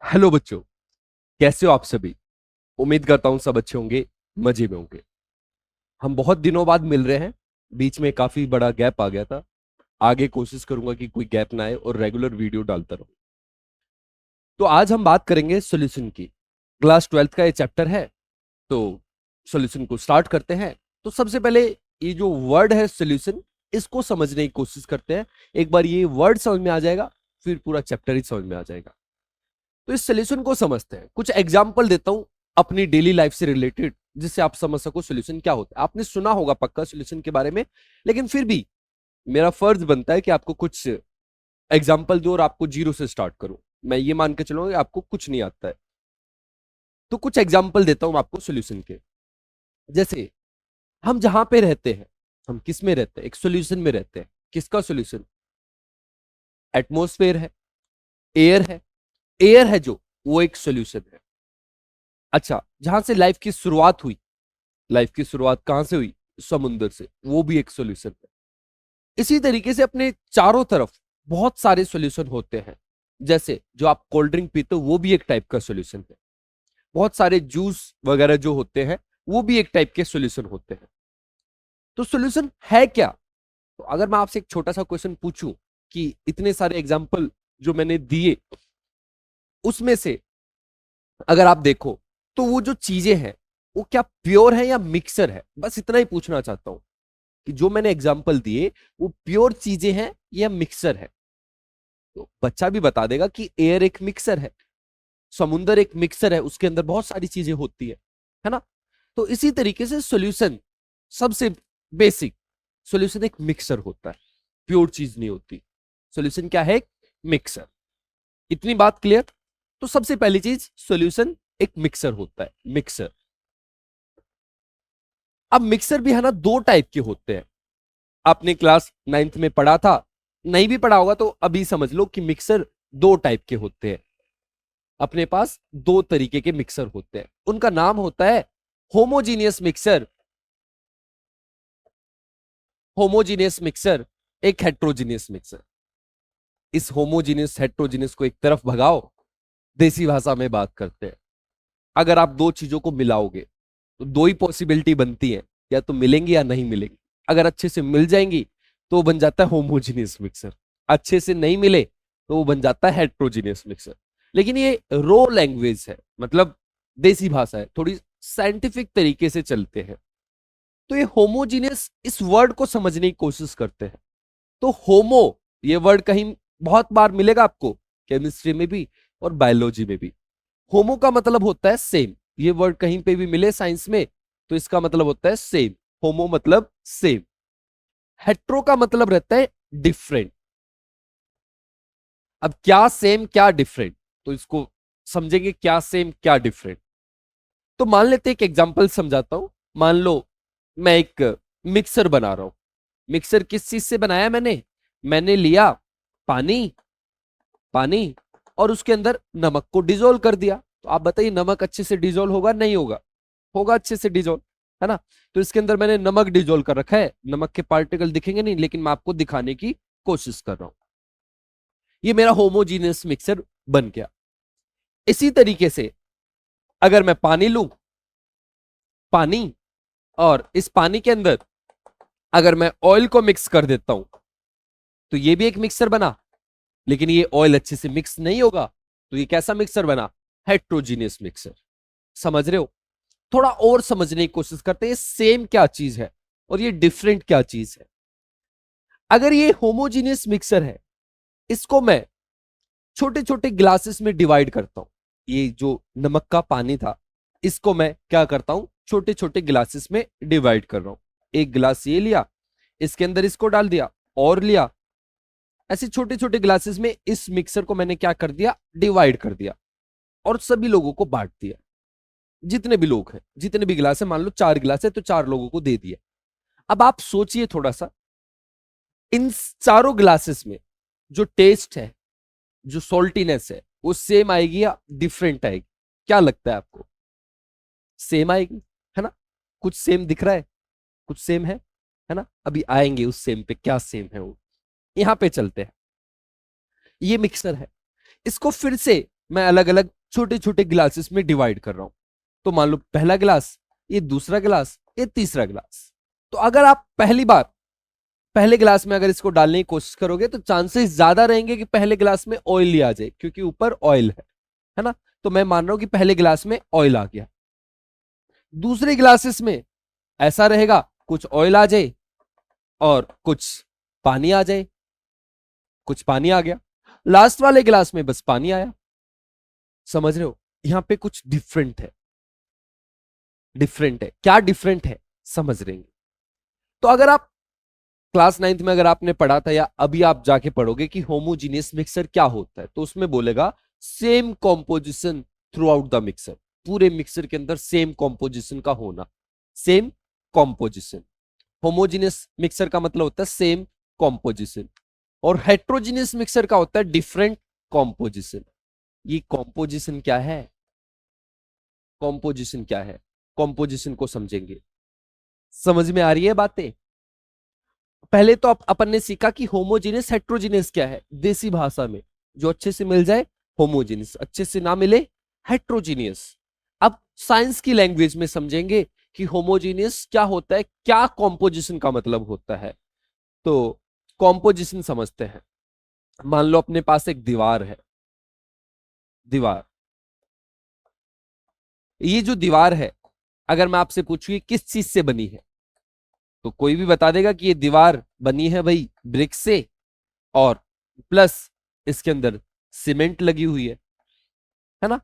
Hello बच्चों। कैसे हो आप सभी। उम्मीद करता हूं सब अच्छे होंगे, मजे में होंगे। हम बहुत दिनों बाद मिल रहे हैं। बीच में काफी बड़ा गैप आ गया था। आगे कोशिश करूंगा कि कोई गैप ना आए और रेगुलर वीडियो डालता रहूं। तो आज हम बात करेंगे सॉल्यूशन की। क्लास 12th का ये चैप्टर है। तो सॉल्यूशन को स्टार्ट करते हैं। तो सबसे पहले ये जो वर्ड है सॉल्यूशन, इसको समझने की कोशिश करते हैं। एक बार ये वर्ड समझ में आ जाएगा, फिर पूरा चैप्टर ही समझ में आ जाएगा। तो इस सोल्यूशन को समझते हैं। कुछ एग्जाम्पल देता हूं अपनी डेली लाइफ से रिलेटेड, जिससे आप समझ सको सोल्यूशन क्या होता है। आपने सुना होगा पक्का सोल्यूशन के बारे में, लेकिन फिर भी मेरा फर्ज बनता है कि आपको कुछ एग्जाम्पल दूं और आपको जीरो से स्टार्ट करूं। मैं ये मान के चलूंगा कि आपको कुछ नहीं आता है। तो कुछ एग्जाम्पल देता हूं आपको सोल्यूशन के। जैसे हम जहां पे रहते हैं, हम किस में रहते हैं? एक सोल्यूशन में रहते हैं। किसका सोल्यूशन? एटमोस्फेयर है, एयर है। एयर है जो, वो एक सोल्यूशन है। अच्छा, जहां से लाइफ की शुरुआत हुई, लाइफ की शुरुआत कहां से हुई? समुद्र से, वो भी एक सॉल्यूशन है। इसी तरीके से अपने चारों तरफ बहुत सारे सॉल्यूशन होते हैं। जैसे जो आप कोल्ड ड्रिंक पीते हो, वो भी एक टाइप का सॉल्यूशन है। बहुत सारे जूस वगैरह जो होते हैं, वो भी एक टाइप के सॉल्यूशन होते हैं। तो सॉल्यूशन है क्या? तो अगर मैं आपसे एक छोटा सा क्वेश्चन पूछूं कि इतने सारे एग्जाम्पल जो मैंने दिए, उसमें से अगर आप देखो तो वो जो चीजें हैं, वो क्या प्योर है या मिक्सर है? बस इतना ही पूछना चाहता हूं कि जो मैंने एग्जाम्पल दिए, वो प्योर चीजें हैं या मिक्सर है। तो बच्चा भी बता देगा कि एयर एक मिक्सर है, समुंदर एक मिक्सर है, उसके अंदर बहुत सारी चीजें होती है ना। तो इसी तरीके से सॉल्यूशन, सबसे बेसिक, सॉल्यूशन एक मिक्सर होता है, प्योर चीज नहीं होती। सॉल्यूशन क्या है? एक मिक्सर। इतनी बात क्लियर? तो सबसे पहली चीज, सॉल्यूशन एक मिक्सर होता है, मिक्सर। अब मिक्सर भी है ना, दो टाइप के होते हैं। आपने क्लास 9th में पढ़ा था, नहीं भी पढ़ा होगा तो अभी समझ लो कि मिक्सर दो टाइप के होते हैं। अपने पास दो तरीके के मिक्सर होते हैं, उनका नाम होता है होमोजीनियस मिक्सर, होमोजीनियस मिक्सर, एक हेट्रोजीनियस मिक्सर। इस होमोजीनियस हेट्रोजीनियस को एक तरफ भगाओ, देसी भाषा में बात करते हैं। अगर आप दो चीजों को मिलाओगे तो दो ही पॉसिबिलिटी बनती है, या तो मिलेंगी या नहीं मिलेंगी। अगर अच्छे से मिल जाएंगी तो वो बन जाता है होमोजीनियस मिक्सर, अच्छे से नहीं मिले तो वो बन जाता है हेट्रोजीनियस मिक्सर। लेकिन ये रो लैंग्वेज है, मतलब देसी भाषा है, थोड़ी साइंटिफिक तरीके से चलते हैं। तो ये होमोजीनियस, इस वर्ड को समझने की कोशिश करते हैं। तो होमो, ये वर्ड कहीं बहुत बार मिलेगा आपको, केमिस्ट्री में भी और बायोलॉजी में भी। होमो का मतलब होता है सेम। ये वर्ड कहीं पे भी मिले साइंस में तो इसका मतलब होता है सेम। होमो मतलब सेम। हेट्रो का मतलब रहता है डिफरेंट। अब क्या सेम क्या डिफरेंट, तो इसको समझेंगे, क्या सेम क्या डिफरेंट। तो मान लेते हैं, एक एग्जांपल समझाता हूं। मान लो मैं एक मिक्सर बना रहा हूं। मिक्सर किस चीज से बनाया मैंने? मैंने लिया पानी, पानी, और उसके अंदर नमक को डिजोल्व कर दिया। तो आप बताइए, नमक अच्छे से डिजोल्व होगा नहीं होगा? होगा अच्छे से डिजोल्व, है ना। तो इसके अंदर मैंने नमक डिजोल्व कर रखा है। नमक के पार्टिकल दिखेंगे नहीं, लेकिन मैं आपको दिखाने की कोशिश कर रहा हूं। ये मेरा होमोजीनियस मिक्सर बन गया। इसी तरीके से अगर मैं पानी लूं, पानी, और इस पानी के अंदर अगर मैं ऑयल को मिक्स कर देता हूं, तो ये भी एक मिक्सर बना। लेकिन ये ऑयल अच्छे से मिक्स नहीं होगा, तो ये कैसा मिक्सर बना? Heterogeneous mixer. समझ रहे हो? थोड़ा और समझने की कोशिश करते हैं, सेम क्या चीज है और ये डिफरेंट क्या चीज है। अगर ये होमोजीनियस मिक्सर है, इसको मैं छोटे छोटे ग्लासेस में डिवाइड करता हूं। ये जो नमक का पानी था, इसको मैं क्या करता हूं? छोटे छोटे ग्लासेस में डिवाइड कर रहा हूं। एक गिलास ये लिया, इसके अंदर इसको डाल दिया, और लिया। ऐसे छोटे छोटे ग्लासेस में इस मिक्सर को मैंने क्या कर दिया? डिवाइड कर दिया, और सभी लोगों को बांट दिया। जितने भी लोग हैं, जितने भी गिलास है, मान लो 4 गिलास है तो 4 लोगों को दे दिया। अब आप सोचिए थोड़ा सा, इन चारों ग्लासेस में जो टेस्ट है, जो सॉल्टीनेस है, वो सेम आएगी या डिफरेंट आएगी? क्या लगता है आपको? सेम आएगी, है ना। कुछ सेम दिख रहा है, कुछ सेम है ना। अभी आएंगे उस सेम पे, क्या सेम है वो। यहां पे चलते हैं। ये मिक्सर है, इसको फिर से मैं अलग अलग छोटे छोटे गिलासेस में डिवाइड कर रहा हूं। तो मान लो पहला गिलास, ये दूसरा गिलास, ये तीसरा गिलास। तो अगर आप पहली बार पहले गिलास में अगर इसको डालने की कोशिश करोगे तो चांसेस ज्यादा रहेंगे कि पहले गिलास में ऑयल ही आ जाए, क्योंकि ऊपर ऑयल है ना। तो मैं मान रहा हूं कि पहले गिलास में ऑयल आ गया। दूसरे गिलासेस में ऐसा रहेगा, कुछ ऑयल आ जाए और कुछ पानी आ जाए, कुछ पानी आ गया। लास्ट वाले गिलास में बस पानी आया। समझ रहे हो, यहां पे कुछ डिफरेंट है। डिफरेंट है, क्या डिफरेंट है समझ रहे हैं। तो अगर आप क्लास 9th में अगर आपने पढ़ा था या अभी आप जाके पढ़ोगे कि होमोजीनियस मिक्सर क्या होता है, तो उसमें बोलेगा same composition through out the mixer. पूरे मिक्सर के अंदर सेम कॉम्पोजिशन का होना, सेम कॉम्पोजिशन। होमोजीनियस मिक्सर का मतलब होता है सेम कॉम्पोजिशन, और हेट्रोजीनियस मिक्सर का होता है डिफरेंट कॉम्पोजिशन। ये कॉम्पोजिशन क्या है, कॉम्पोजिशन क्या है, कॉम्पोजिशन को समझेंगे। समझ में आ रही है बातें। पहले तो अपन ने सीखा कि होमोजीनियस हेट्रोजीनियस क्या है देसी भाषा में, जो अच्छे से मिल जाए होमोजीनियस, अच्छे से ना मिले हेट्रोजीनियस। अब साइंस की लैंग्वेज में समझेंगे कि होमोजीनियस क्या होता है, क्या कॉम्पोजिशन का मतलब होता है। तो कॉम्पोजिशन समझते हैं। मान लो अपने पास एक दीवार है, दीवार, ये जो दीवार है अगर मैं आपसे पूछूं किस चीज से बनी है, तो कोई भी बता देगा कि ये दीवार बनी है भाई ब्रिक से, और प्लस इसके अंदर सीमेंट लगी हुई है ना।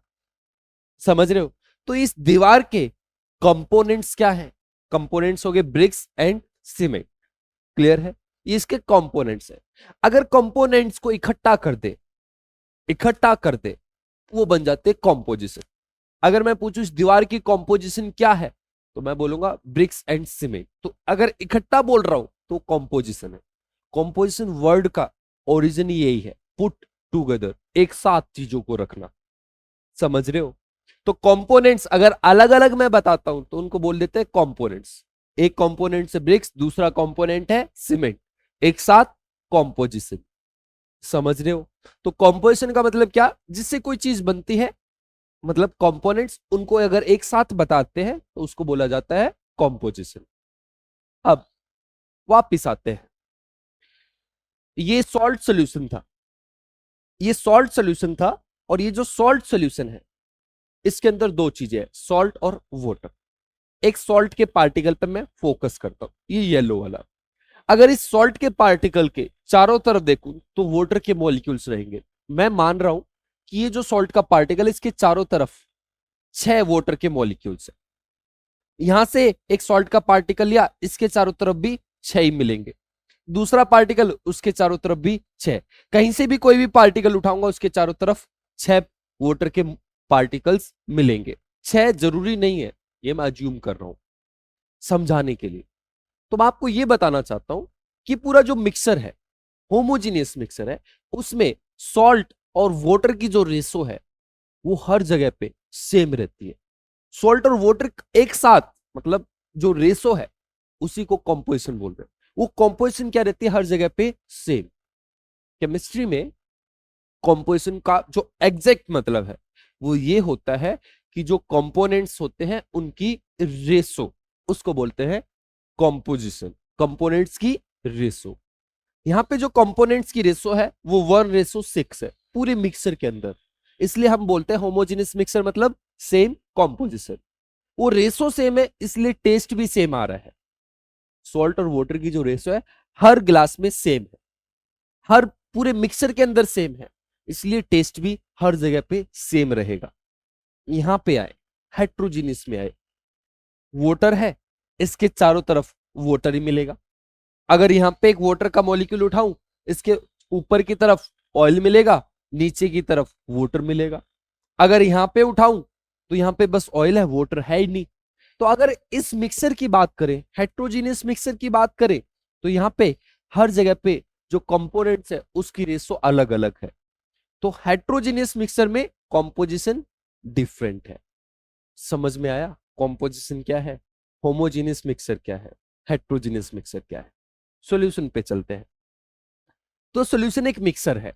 समझ रहे हो। तो इस दीवार के कंपोनेंट्स क्या है, कंपोनेंट्स हो गए ब्रिक्स एंड सीमेंट। क्लियर है, ये इसके कंपोनेंट्स है। अगर कंपोनेंट्स को इकट्ठा कर दे, इकट्ठा कर दे, वो बन जाते कॉम्पोजिशन। अगर मैं पूछूं इस दीवार की कॉम्पोजिशन क्या है, तो मैं बोलूंगा ब्रिक्स एंड सीमेंट। तो अगर इकट्ठा बोल रहा हूं तो कॉम्पोजिशन है। कॉम्पोजिशन वर्ड का ओरिजिन यही है, पुट टूगेदर, एक साथ चीजों को रखना। समझ रहे हो। तो कंपोनेंट्स अगर अलग अलग मैं बताता हूं तो उनको बोल देते हैं कंपोनेंट्स। एक कंपोनेंट से ब्रिक्स, दूसरा कंपोनेंट है सीमेंट, एक साथ कॉम्पोजिशन। समझ रहे हो। तो कॉम्पोजिशन का मतलब क्या, जिससे कोई चीज बनती है, मतलब कंपोनेंट्स उनको अगर एक साथ बताते हैं तो उसको बोला जाता है कॉम्पोजिशन। अब वापिस आते हैं, ये सॉल्ट सॉल्यूशन था, ये सॉल्ट सॉल्यूशन था। और ये जो सॉल्ट सॉल्यूशन है इसके अंदर दो चीजें हैं, सॉल्ट और वाटर। एक सॉल्ट के पार्टिकल पे मैं फोकस करता हूं, ये येलो वाला। अगर इस सॉल्ट के पार्टिकल के चारों तरफ देखूं तो वाटर के मॉलिक्यूल्स रहेंगे। मैं मान रहा हूं कि ये जो सॉल्ट का पार्टिकल इसके चारों तरफ 6 वाटर के मॉलिक्यूल्स है। यहां से एक सॉल्ट का पार्टिकल लिया, इसके चारों तरफ भी 6 ही मिलेंगे। दूसरा पार्टिकल उसके चारों तरफ भी 6। कहीं से भी कोई भी पार्टिकल उठाऊंगा उसके चारों तरफ 6 वाटर के पार्टिकल्स मिलेंगे। 6 जरूरी नहीं है, ये मैं अज्यूम कर रहा हूं समझाने के लिए। तो मैं आपको यह बताना चाहता हूं कि पूरा जो मिक्सर है, होमोजीनियस मिक्सर है, उसमें सॉल्ट और वाटर की जो रेशो है वो हर जगह पे सेम रहती है। सॉल्ट और वाटर एक साथ, मतलब जो रेशो है उसी को कंपोजिशन बोल रहे हैं। वो कंपोजिशन क्या रहती है, हर जगह पे सेम। केमिस्ट्री में कंपोजिशन का जो एग्जैक्ट मतलब है वो ये होता है कि जो कंपोनेंट्स होते हैं उनकी रेशो, उसको बोलते हैं कंपोजिशन। कंपोनेंट्स की रेशो, यहां पे जो कंपोनेंट्स की रेशो है वो 1:6 है पूरे मिक्सर के अंदर। इसलिए हम बोलते हैं होमोजेनियस मिक्सर मतलब सेम कंपोजिशन। वो रेशो सेम है इसलिए टेस्ट भी सेम आ रहा है। सॉल्ट और वाटर की जो रेशो है हर ग्लास में सेम है, हर पूरे मिक्सर के अंदर सेम है, इसलिए टेस्ट भी हर जगह पे सेम रहेगा। यहां पे आए हेट्रोजीनियस में आए, वाटर है इसके चारों तरफ वाटर ही मिलेगा। अगर यहां पे एक वाटर का मॉलिक्यूल उठाऊं, इसके ऊपर की तरफ ऑयल मिलेगा, नीचे की तरफ वाटर मिलेगा। अगर यहां पे उठाऊं तो यहां पे बस ऑयल है, वाटर है ही नहीं। तो अगर इस मिक्सर की बात करें, हेट्रोजीनियस मिक्सर की बात करें, तो यहां पे हर जगह पे जो कंपोनेंट्स है उसकी रेशो अलग अलग है। तो हेट्रोजीनियस मिक्सर में कॉम्पोजिशन डिफरेंट है। समझ में आया कॉम्पोजिशन क्या है, होमोजीनियस मिक्सर क्या है, हेट्रोजीनियस मिक्सर क्या है। सॉल्यूशन पे चलते हैं। तो सॉल्यूशन एक मिक्सर है।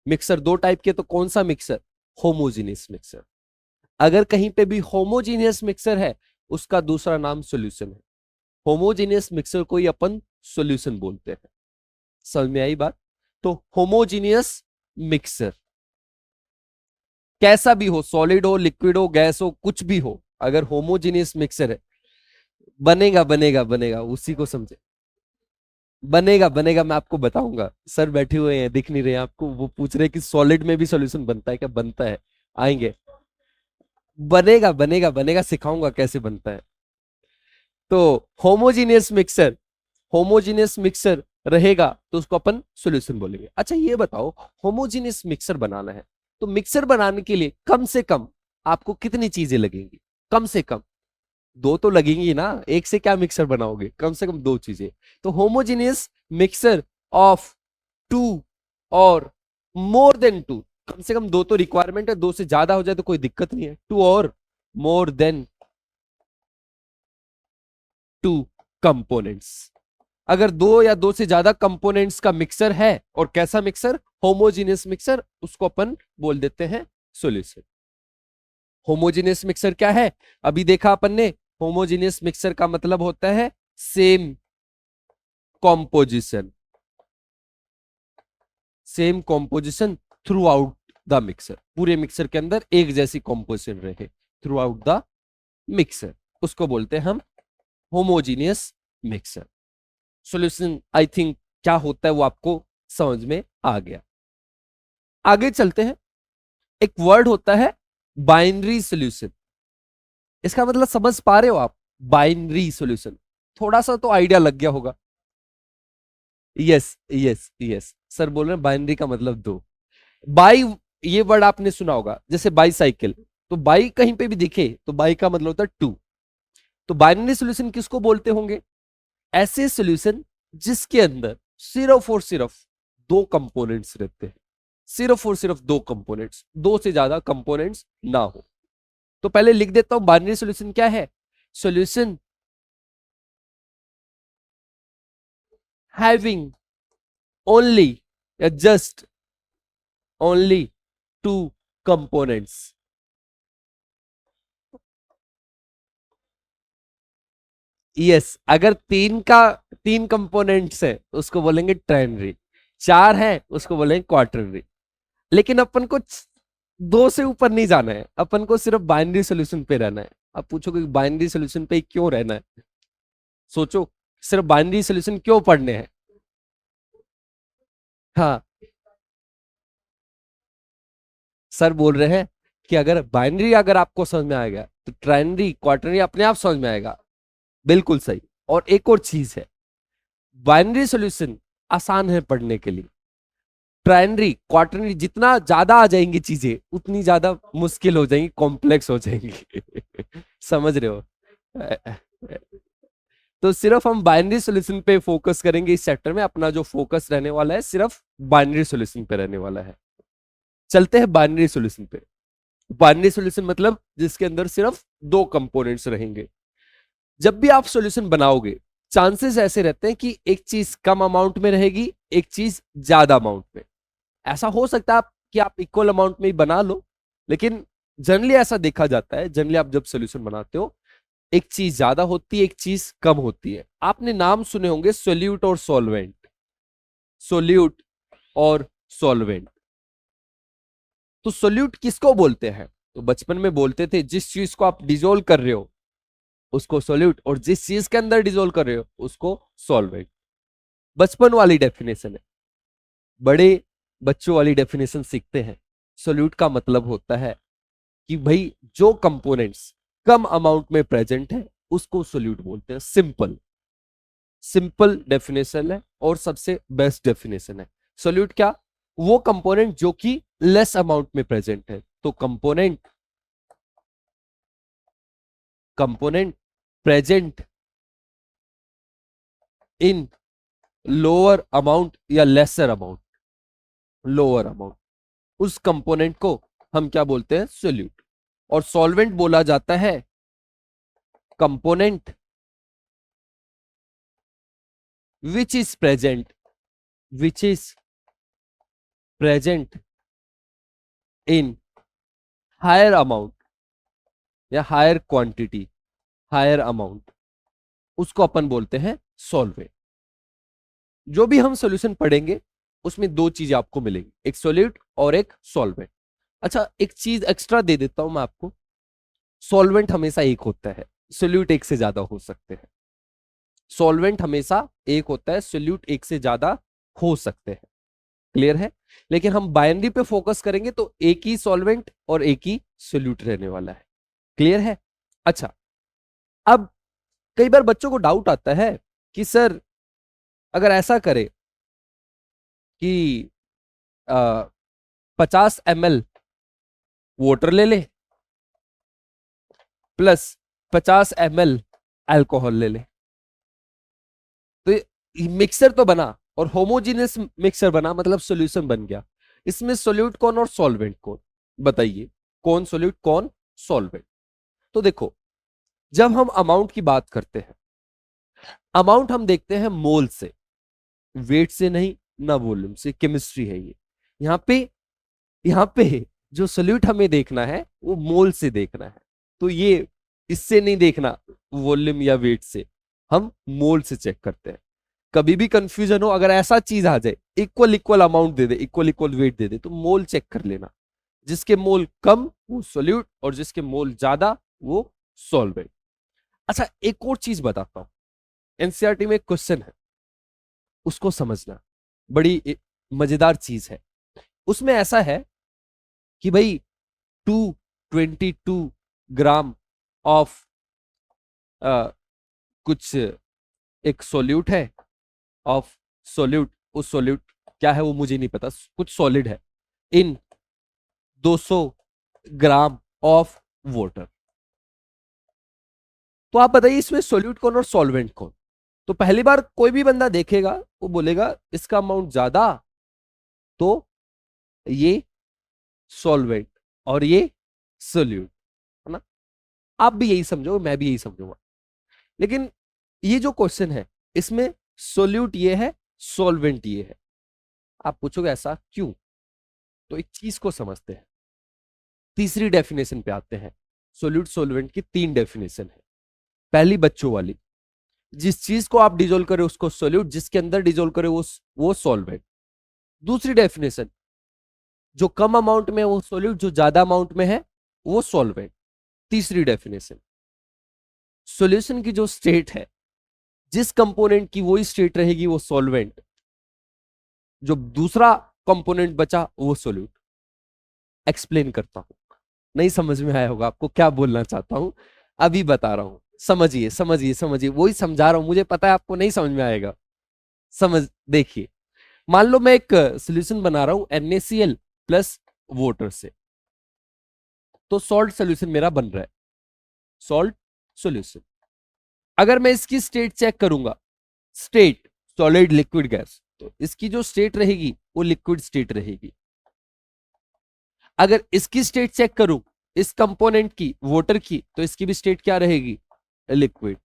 मिक्सर दो टाइप के, तो कौन सा मिक्सर, होमोजीनियस मिक्सर। अगर कहीं पे भी होमोजीनियस मिक्सर है, उसका दूसरा नाम सॉल्यूशन है। होमोजीनियस मिक्सर को ही अपन सॉल्यूशन बोलते हैं। समझ में आई बात? तो होमोजीनियस मिक्सर कैसा भी हो, सॉलिड हो, लिक्विड हो, गैस हो, कुछ भी हो, अगर होमोजीनियस मिक्सर है, बनेगा बनेगा बनेगा, उसी को समझे। बनेगा बनेगा, मैं आपको बताऊंगा। सर बैठे हुए हैं, दिख नहीं रहे हैं आपको, वो पूछ रहे हैं कि सॉलिड में भी सॉल्यूशन बनता है क्या? बनता है, आएंगे। बनेगा बनेगा बनेगा, सिखाऊंगा कैसे बनता है। तो होमोजीनियस मिक्सर, होमोजीनियस मिक्सर रहेगा तो उसको अपन सॉल्यूशन बोलेंगे। अच्छा ये बताओ, होमोजीनियस मिक्सर बनाना है तो मिक्सर बनाने के लिए कम से कम आपको कितनी चीजें लगेंगी? कम से कम दो तो लगेंगी ना, एक से क्या मिक्सर बनाओगे? कम से कम दो चीजें। तो होमोजीनियस मिक्सर ऑफ टू और मोर देन टू, कम से कम दो तो रिक्वायरमेंट है, दो से ज्यादा हो जाए तो कोई दिक्कत नहीं है। टू और मोर देन टू कंपोनेंट्स। अगर दो या दो से ज्यादा कंपोनेंट्स का मिक्सर है, और कैसा मिक्सर? होमोजीनियस मिक्सर, उसको अपन बोल देते हैं सॉल्यूशन। होमोजीनियस मिक्सर क्या है? अभी देखा अपन ने, होमोजीनियस मिक्सर का मतलब होता है same composition, same composition through out the mixer. पूरे मिक्सर के अंदर एक जैसी कॉम्पोजिशन रहे थ्रू आउट द मिक्सर, उसको बोलते हैं हम homogeneous mixer. Solution I think क्या होता है वो आपको समझ में आ गया। आगे चलते हैं। एक वर्ड होता है बाइनरी सॉल्यूशन। इसका मतलब समझ पा रहे हो आप? बाइनरी सॉल्यूशन, थोड़ा सा तो आइडिया लग गया होगा। यस यस यस, सर बोल रहे हैं बाइनरी का मतलब दो। बाई, ये वर्ड आपने सुना होगा, जैसे बाई साइकिल, तो बाई कहीं पे भी दिखे तो बाई का मतलब होता है टू। तो बाइनरी सॉल्यूशन किसको बोलते होंगे? ऐसे सॉल्यूशन जिसके अंदर सिर्फ और सिर्फ दो कंपोनेंट्स रहते हैं, सिर्फ और सिर्फ दो कंपोनेंट्स, दो से ज्यादा कंपोनेंट्स ना हो। तो पहले लिख देता हूं बाइनरी सॉल्यूशन क्या है। सॉल्यूशन हैविंग ओनली या just only two components. Yes, अगर तीन कंपोनेंट्स है तो उसको बोलेंगे ट्राइनरी, चार है उसको बोलेंगे क्वार्टरनरी। लेकिन अपन को दो से ऊपर नहीं जाना है, अपन को सिर्फ बाइनरी सॉल्यूशन पे रहना है। अब पूछोगे बाइनरी सॉल्यूशन पे क्यों रहना है? सोचो, सिर्फ बाइनरी सॉल्यूशन क्यों पढ़ने हैं? हाँ, सर बोल रहे हैं कि अगर बाइनरी अगर आपको समझ में आएगा तो ट्राइनरी क्वार्टरनरी अपने आप समझ में आएगा। बिल्कुल सही। और एक और चीज है, बाइनरी सॉल्यूशन आसान है पढ़ने के लिए, ट्राइनरी क्वार्टरनरी जितना ज्यादा आ जाएंगी चीजें उतनी ज्यादा मुश्किल हो जाएंगी, कॉम्प्लेक्स हो जाएंगी। समझ रहे हो? तो सिर्फ हम बाइनरी सॉल्यूशन पे फोकस करेंगे इस चैप्टर में, अपना जो फोकस रहने वाला है सिर्फ बाइनरी सॉल्यूशन पे रहने वाला है। चलते हैं बाइनरी सॉल्यूशन पे। बाइनरी सॉल्यूशन मतलब जिसके अंदर सिर्फ दो कंपोनेंट्स रहेंगे। जब भी आप सॉल्यूशन बनाओगे, चांसेस ऐसे रहते हैं कि एक चीज कम अमाउंट में रहेगी, एक चीज ज्यादा अमाउंट में। ऐसा हो सकता है कि आप इक्वल अमाउंट में ही बना लो, लेकिन जनरली ऐसा देखा जाता है, जनरली आप जब सॉल्यूशन बनाते हो एक चीज ज्यादा होती है, एक चीज कम होती है। आपने नाम सुने होंगे सोल्यूट और सॉल्वेंट, सोल्यूट और सॉल्वेंट। तो सोल्यूट किसको बोलते हैं? तो बचपन में बोलते थे जिस चीज को आप डिजोल्व कर रहे हो उसको सोल्यूट, और जिस चीज के अंदर डिजोल्व कर रहे हो उसको सॉल्वेंट। बचपन वाली डेफिनेशन है। बड़े बच्चों वाली डेफिनेशन सीखते हैं। सोल्यूट का मतलब होता है कि भाई जो कंपोनेंट्स कम अमाउंट में प्रेजेंट है उसको सोल्यूट बोलते हैं। सिंपल सिंपल डेफिनेशन है और सबसे बेस्ट डेफिनेशन है। सोल्यूट क्या? वो कंपोनेंट जो कि लेस अमाउंट में प्रेजेंट है। तो component, component present in lower amount या लेसर अमाउंट, लोअर अमाउंट, उस कंपोनेंट को हम क्या बोलते हैं? सोल्यूट। और सॉल्वेंट बोला जाता है component which is present, which is present in higher amount या हायर क्वांटिटी, हायर अमाउंट, उसको अपन बोलते हैं सॉल्वेंट। जो भी हम सॉल्यूशन पढ़ेंगे उसमें दो चीजें आपको मिलेंगी, एक सॉल्यूट और एक सॉल्वेंट। अच्छा, एक चीज एक्स्ट्रा दे देता हूं मैं आपको, सॉल्वेंट हमेशा एक होता है, सॉल्यूट एक से ज्यादा हो सकते हैं। सॉल्वेंट हमेशा एक होता है, सॉल्यूट एक से ज्यादा हो सकते हैं। क्लियर है? लेकिन हम बाइनरी पे फोकस करेंगे तो एक ही सॉल्वेंट और एक ही सॉल्यूट रहने वाला है। क्लियर है? अच्छा, अब कई बार बच्चों को डाउट आता है कि सर अगर ऐसा करे कि 50 ml वाटर ले ले प्लस 50 ml अल्कोहल ले ले, तो मिक्सर तो बना और होमोजीनियस मिक्सर बना, मतलब सॉल्यूशन बन गया। इसमें सॉल्यूट कौन और सॉल्वेंट कौन? बताइए, कौन सॉल्यूट कौन सॉल्वेंट? तो देखो, जब हम अमाउंट की बात करते हैं, अमाउंट हम देखते हैं मोल से, वेट से नहीं, ना वॉल्यूम से। केमिस्ट्री है ये। यहाँ पे यहाँ पे जो सॉल्यूट हमें देखना है वो मोल से देखना है, तो ये इससे नहीं देखना वॉल्यूम या वेट से, हम मोल से चेक करते हैं। कभी भी कंफ्यूजन हो, अगर ऐसा चीज आ जाए इक्वल इक्वल अमाउंट दे दे, इक्वल इक्वल वेट दे दे, तो मोल चेक कर लेना। जिसके मोल कम वो सॉल्यूट और जिसके मोल ज्यादा वो सॉल्वेंट। अच्छा, एक और चीज बताता हूं, एनसीईआरटी में एक क्वेश्चन है, उसको समझना, बड़ी मजेदार चीज है। उसमें ऐसा है कि भाई 222 ग्राम ऑफ कुछ एक सॉल्यूट है, ऑफ सॉल्यूट, उस सॉल्यूट क्या है वो मुझे नहीं पता, कुछ सॉलिड है, इन 200 ग्राम ऑफ वाटर। तो आप बताइए इसमें सॉल्यूट कौन और सॉल्वेंट कौन? तो पहली बार कोई भी बंदा देखेगा वो बोलेगा इसका अमाउंट ज्यादा, तो ये सॉल्वेंट और ये सोल्यूट, है ना? आप भी यही समझो, मैं भी यही समझूंगा। लेकिन ये जो क्वेश्चन है इसमें सोल्यूट ये है, सॉल्वेंट ये है। आप पूछोगे ऐसा क्यों? तो एक चीज को समझते हैं, तीसरी डेफिनेशन पे आते हैं। सोल्यूट सॉल्वेंट की तीन डेफिनेशन है। पहली बच्चों वाली, जिस चीज को आप डिजोल्व करें उसको सोल्यूट, जिसके अंदर डिजोल्व करें वो सॉल्वेंट। दूसरी डेफिनेशन, जो कम अमाउंट में है वो सोल्यूट, जो ज्यादा अमाउंट में है वो सॉल्वेंट। तीसरी डेफिनेशन, सॉल्यूशन की जो स्टेट है, जिस कंपोनेंट की वही स्टेट रहेगी वो सॉल्वेंट, जो दूसरा कंपोनेंट बचा वो सॉल्यूट। एक्सप्लेन करता हूं, नहीं समझ में आया होगा आपको क्या बोलना चाहता हूं, अभी बता रहा हूं। समझिए समझिए समझिए, वही समझा रहा हूं, मुझे पता है आपको नहीं समझ में आएगा। समझ, देखिए, मान लो मैं एक सॉल्यूशन बना रहा हूं NaCl प्लस वाटर से, तो सॉल्ट सॉल्यूशन मेरा बन रहा है, सॉल्ट सॉल्यूशन। अगर मैं इसकी स्टेट चेक करूंगा, स्टेट सॉलिड लिक्विड गैस, तो इसकी जो स्टेट रहेगी वो लिक्विड स्टेट रहेगी। अगर इसकी स्टेट चेक करूं इस कंपोनेंट की, वाटर की, तो इसकी भी स्टेट क्या रहेगी? लिक्विड।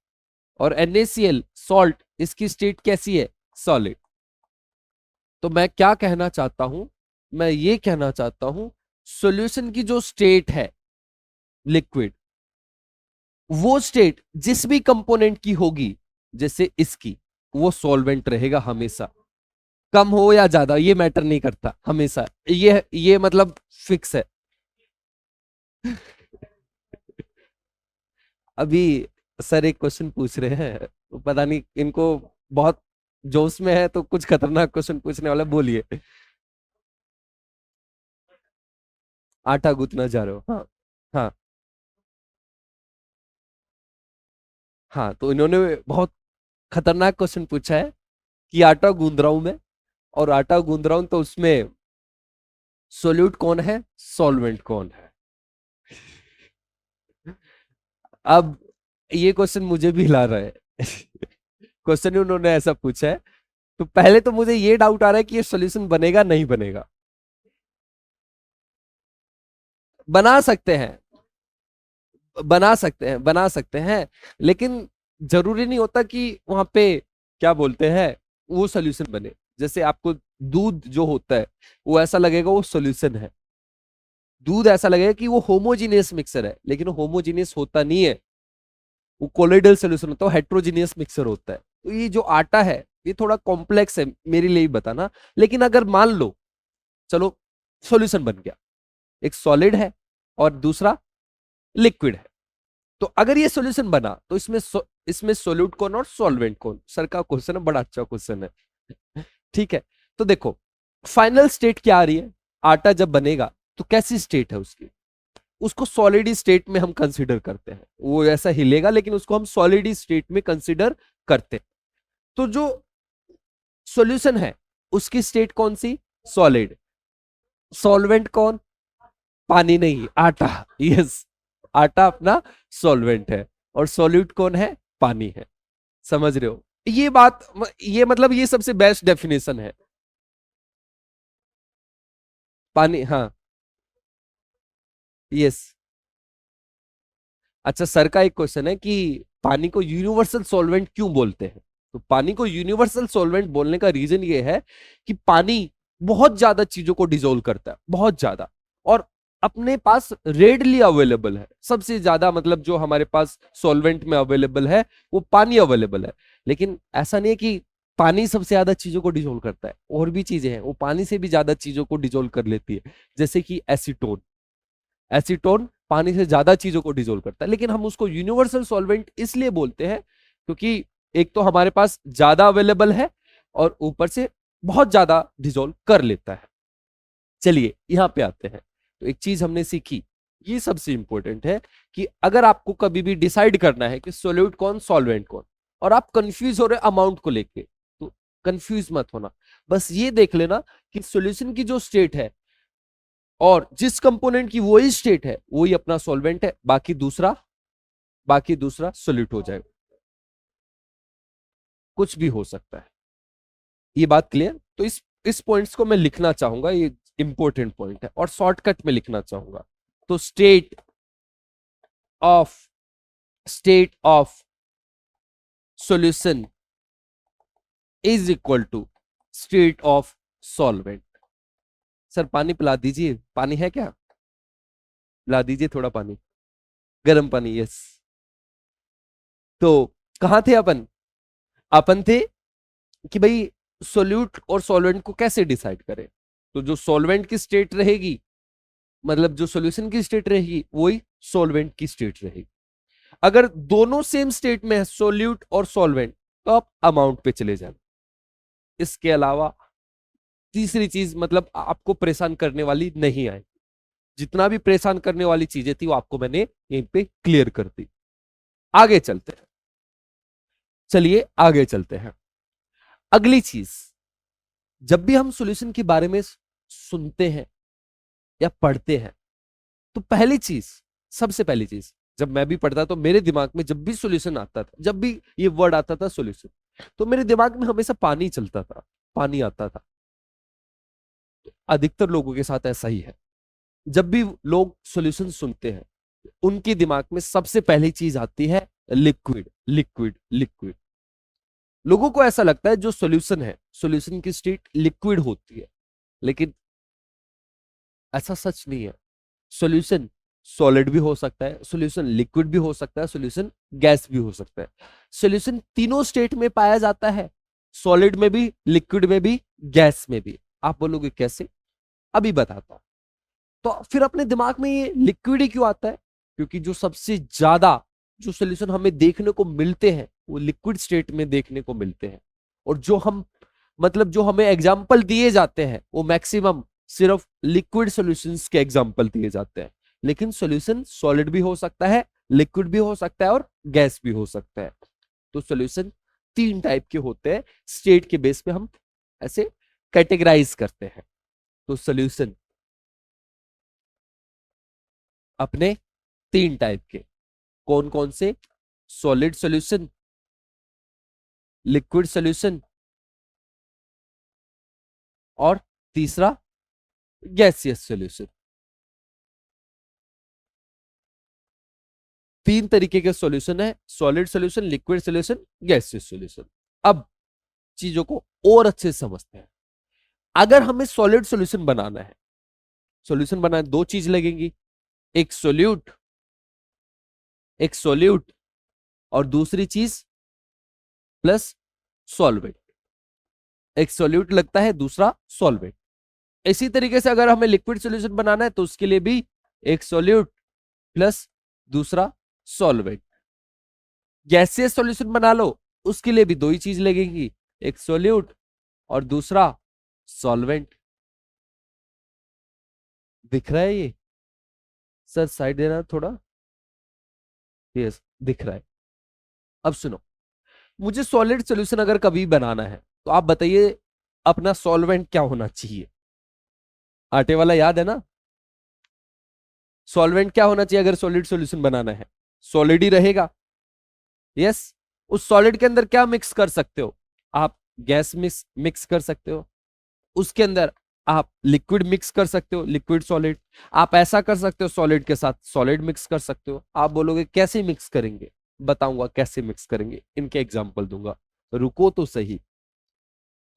और NaCl सॉल्ट, इसकी स्टेट कैसी है? सॉलिड। तो मैं क्या कहना चाहता हूं? मैं ये कहना चाहता हूं, सॉल्यूशन की जो स्टेट है लिक्विड, वो स्टेट जिस भी कंपोनेंट की होगी, जैसे इसकी, वो सॉल्वेंट रहेगा हमेशा। कम हो या ज्यादा ये मैटर नहीं करता, हमेशा ये मतलब फिक्स है। अभी सर एक क्वेश्चन पूछ रहे हैं, तो पता नहीं इनको बहुत जोश में है तो कुछ खतरनाक क्वेश्चन पूछने वाला, बोलिए। आटा गूंथना जा रहे हो? हाँ। हाँ। हाँ, तो इन्होंने बहुत खतरनाक क्वेश्चन पूछा है कि आटा गूंद रहा हूं मैं, और आटा गूंद रहा हूं तो उसमें सोल्यूट कौन है, सॉल्वेंट कौन है? अब ये क्वेश्चन मुझे भी ला रहा है। क्वेश्चन उन्होंने ऐसा पूछा है, तो पहले तो मुझे ये डाउट आ रहा है कि ये सॉल्यूशन बनेगा नहीं बनेगा। बना सकते हैं, बना सकते हैं, बना सकते हैं, लेकिन जरूरी नहीं होता कि वहां पे क्या बोलते हैं वो सॉल्यूशन बने। जैसे आपको दूध जो होता है वो ऐसा लगेगा वो सॉल्यूशन है, दूध ऐसा लगेगा कि वो होमोजीनियस मिक्सर है, लेकिन वो होमोजीनियस होता नहीं है, वो कोलोइडल सोल्यूशन होता है, वो हेट्रोजीनियस मिक्सर होता है। तो ये जो आटा है ये थोड़ा कॉम्प्लेक्स है मेरे लिए ही बताना। लेकिन अगर मान लो, चलो सॉल्यूशन बन गया, एक सॉलिड है और दूसरा लिक्विड है, तो अगर ये सॉल्यूशन बना तो इसमें सोल्यूट कौन और सॉल्वेंट कौन? सर का क्वेश्चन है, बड़ा अच्छा क्वेश्चन है। ठीक है, तो देखो फाइनल स्टेट क्या आ रही है, आटा जब बनेगा तो कैसी स्टेट है उसकी, उसको सॉलिड स्टेट में हम कंसीडर करते हैं, वो ऐसा हिलेगा लेकिन उसको हम सॉलिड स्टेट में कंसीडर करते हैं। तो जो सॉल्यूशन है उसकी स्टेट कौन सी? सॉलिड। सॉल्वेंट कौन? पानी नहीं, आटा। यस, आटा अपना सॉल्वेंट है और सॉल्यूट कौन है? पानी है। समझ रहे हो ये बात? ये मतलब ये सबसे बेस्ट डेफिनेशन है। पानी, हाँ। यस। अच्छा, सर का एक क्वेश्चन है कि पानी को यूनिवर्सल सॉल्वेंट क्यों बोलते हैं? तो पानी को यूनिवर्सल सॉल्वेंट बोलने का रीजन ये है कि पानी बहुत ज्यादा चीजों को डिसोल्व करता है, बहुत ज्यादा, और अपने पास रेडली अवेलेबल है सबसे ज्यादा, मतलब जो हमारे पास सॉल्वेंट में अवेलेबल है वो पानी अवेलेबल है। लेकिन ऐसा नहीं है कि पानी सबसे ज्यादा चीजों को डिसोल्व करता है, और भी चीजें हैं वो पानी से भी ज्यादा चीजों को डिसोल्व कर लेती है, जैसे कि एसीटोन। एसीटोन पानी से ज्यादा चीजों को डिसोल्व करता है, लेकिन हम उसको यूनिवर्सल सॉल्वेंट इसलिए बोलते हैं क्योंकि एक तो हमारे पास ज्यादा अवेलेबल है और ऊपर से बहुत ज्यादा डिसोल्व कर लेता है। चलिए यहां पे आते हैं। तो एक चीज हमने सीखी, ये सबसे इंपॉर्टेंट है, कि अगर आपको कभी भी डिसाइड करना है कि सोल्यूट कौन सॉल्वेंट कौन, और आप कंफ्यूज हो रहे अमाउंट को लेके, तो कंफ्यूज मत होना, बस ये देख लेना कि सॉल्यूशन की जो स्टेट है और जिस कंपोनेंट की वही स्टेट है वही अपना सॉल्वेंट है, बाकी दूसरा सोल्यूट हो जाएगा। कुछ भी हो सकता है। ये बात क्लियर? तो इस पॉइंट्स को मैं लिखना चाहूंगा, ये इंपॉर्टेंट पॉइंट है और शॉर्टकट में लिखना चाहूंगा। तो of state of solution is equal to state of solvent. Sir पानी पिला दीजिए, पानी है क्या? पिला दीजिए थोड़ा पानी, गर्म पानी। यस। तो कहां थे अपन? अपन थे कि भाई सोल्यूट और सॉल्वेंट को कैसे डिसाइड करें। तो जो सॉल्वेंट की स्टेट रहेगी, मतलब जो सॉल्यूशन की स्टेट रहेगी वही सॉल्वेंट की स्टेट रहेगी। अगर दोनों सेम स्टेट में है, सोल्यूट और सॉल्वेंट, तो आप अमाउंट पे चले जाना। इसके अलावा तीसरी चीज मतलब आपको परेशान करने वाली नहीं आए, जितना भी परेशान करने वाली चीजें थी वो आपको मैंने यहीं पे क्लियर कर दी। आगे चलते हैं, चलिए आगे चलते हैं। अगली चीज, जब भी हम सॉल्यूशन के बारे में सुनते हैं या पढ़ते हैं, तो पहली चीज, सबसे पहली चीज, जब मैं भी पढ़ता तो मेरे दिमाग में जब भी सॉल्यूशन आता था, जब भी ये वर्ड आता था सॉल्यूशन, तो मेरे दिमाग में हमेशा पानी चलता था, पानी आता था। अधिकतर लोगों के साथ ऐसा ही है, जब भी लोग सॉल्यूशन सुनते हैं उनके दिमाग में सबसे पहली चीज आती है लिक्विड, लिक्विड, लिक्विड। लोगों को ऐसा लगता है जो सॉल्यूशन है, सॉल्यूशन की स्टेट लिक्विड होती है, लेकिन ऐसा सच नहीं है। सॉल्यूशन सॉलिड भी हो सकता है, सॉल्यूशन लिक्विड भी हो सकता है, सॉल्यूशन गैस भी हो सकता है। सॉल्यूशन तीनों स्टेट में पाया जाता है, सॉलिड में भी, लिक्विड में भी, गैस में भी। आप बोलोगे कैसे? अभी बताता हूं। तो फिर अपने दिमाग में ये लिक्विड ही क्यों आता है? क्योंकि जो सबसे ज्यादा जो सॉल्यूशन हमें देखने को मिलते हैं वो लिक्विड स्टेट में देखने को मिलते हैं, और जो हम मतलब जो हमें एग्जाम्पल दिए जाते हैं वो मैक्सिमम सिर्फ लिक्विड सॉल्यूशंस के एग्जाम्पल दिए जाते हैं। लेकिन सॉल्यूशन सॉलिड भी हो सकता है, लिक्विड भी हो सकता है और गैस भी हो सकता है। तो सॉल्यूशन तीन टाइप के होते हैं, स्टेट के बेस पे हम ऐसे कैटेगराइज करते हैं। तो सॉल्यूशन अपने तीन टाइप के, कौन कौन से? सॉलिड सॉल्यूशन, लिक्विड सॉल्यूशन, और तीसरा गैसियस सॉल्यूशन। तीन तरीके के सॉल्यूशन है, solid solution, liquid solution, gaseous solution. अब चीजों को और अच्छे से समझते हैं। अगर हमें सॉलिड सॉल्यूशन बनाना है सॉल्यूशन बनाए दो चीज लगेंगी, एक सोल्यूट, एक सोल्यूट और दूसरी चीज प्लस सॉल्वेंट। एक सोल्यूट लगता है, दूसरा सॉल्वेंट। इसी तरीके से अगर हमें लिक्विड सॉल्यूशन बनाना है तो उसके लिए भी एक सोल्यूट प्लस दूसरा सॉल्वेंट। गैसियस सॉल्यूशन बना लो, उसके लिए भी दो ही चीज लगेंगी, एक सोल्यूट और दूसरा सॉल्वेंट। दिख रहा है ये? सर साइड देना थोड़ा। यस, दिख रहा है। अब सुनो, मुझे सॉलिड सॉल्यूशन अगर कभी बनाना है तो आप बताइए अपना सॉल्वेंट क्या होना चाहिए? आटे वाला याद है ना? सॉल्वेंट क्या होना चाहिए अगर सॉलिड सॉल्यूशन बनाना है? सॉलिड ही रहेगा। यस। उस सॉलिड के अंदर क्या मिक्स कर सकते हो आप? गैस मिक्स मिक्स कर सकते हो, उसके अंदर आप लिक्विड मिक्स कर सकते हो, लिक्विड सॉलिड। आप ऐसा कर सकते हो, सॉलिड के साथ सॉलिड मिक्स कर सकते हो। आप बोलोगे कैसे मिक्स करेंगे? बताऊंगा कैसे मिक्स करेंगे, इनके एग्जांपल दूंगा, रुको तो सही।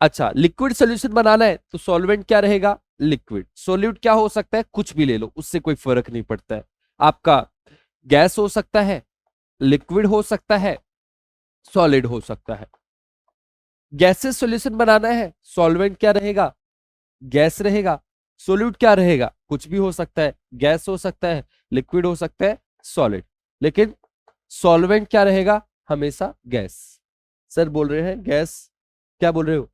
अच्छा, लिक्विड सॉल्यूशन बनाना है तो सॉल्वेंट क्या रहेगा? लिक्विड। सॉल्यूट क्या हो सकता है? कुछ भी ले लो, उससे कोई फर्क नहीं पड़ता है। आपका गैस हो सकता है, लिक्विड हो सकता है, सॉलिड हो सकता है। गैसेस सॉल्यूशन बनाना है, सॉल्वेंट क्या रहेगा? गैस रहेगा। सोल्यूट क्या रहेगा? कुछ भी हो सकता है, गैस हो सकता है, लिक्विड हो सकता है, सॉलिड। लेकिन सॉल्वेंट क्या रहेगा? हमेशा गैस। सर बोल रहे हैं गैस, क्या बोल रहे हो?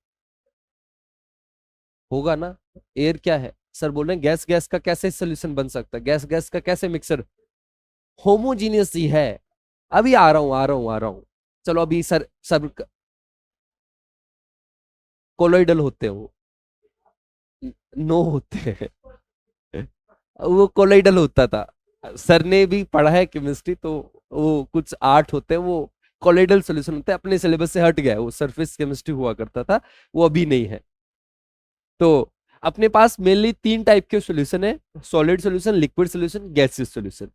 होगा ना। एयर क्या है? सर बोल रहे हैं गैस गैस का कैसे सोल्यूशन बन सकता है? गैस गैस का कैसे मिक्सर? होमोजीनियस ही है। अभी आ रहा हूं, आ रहा हूं, आ रहा हूं। चलो अभी सर सब कोलोइडल होते हैं वो। नो होते हैं। वो कोलोइडल होता था। सर ने भी पढ़ा है केमिस्ट्री, तो वो कुछ आर्ट होते हैं, वो कोलोइडल सॉल्यूशन होते हैं। अपने सिलेबस से हट गया है, वो सरफेस केमिस्ट्री हुआ करता था, वो अभी नहीं है। तो अपने पास मेनली तीन टाइप के सॉल्यूशन है, solid solution, liquid solution, gaseous solution.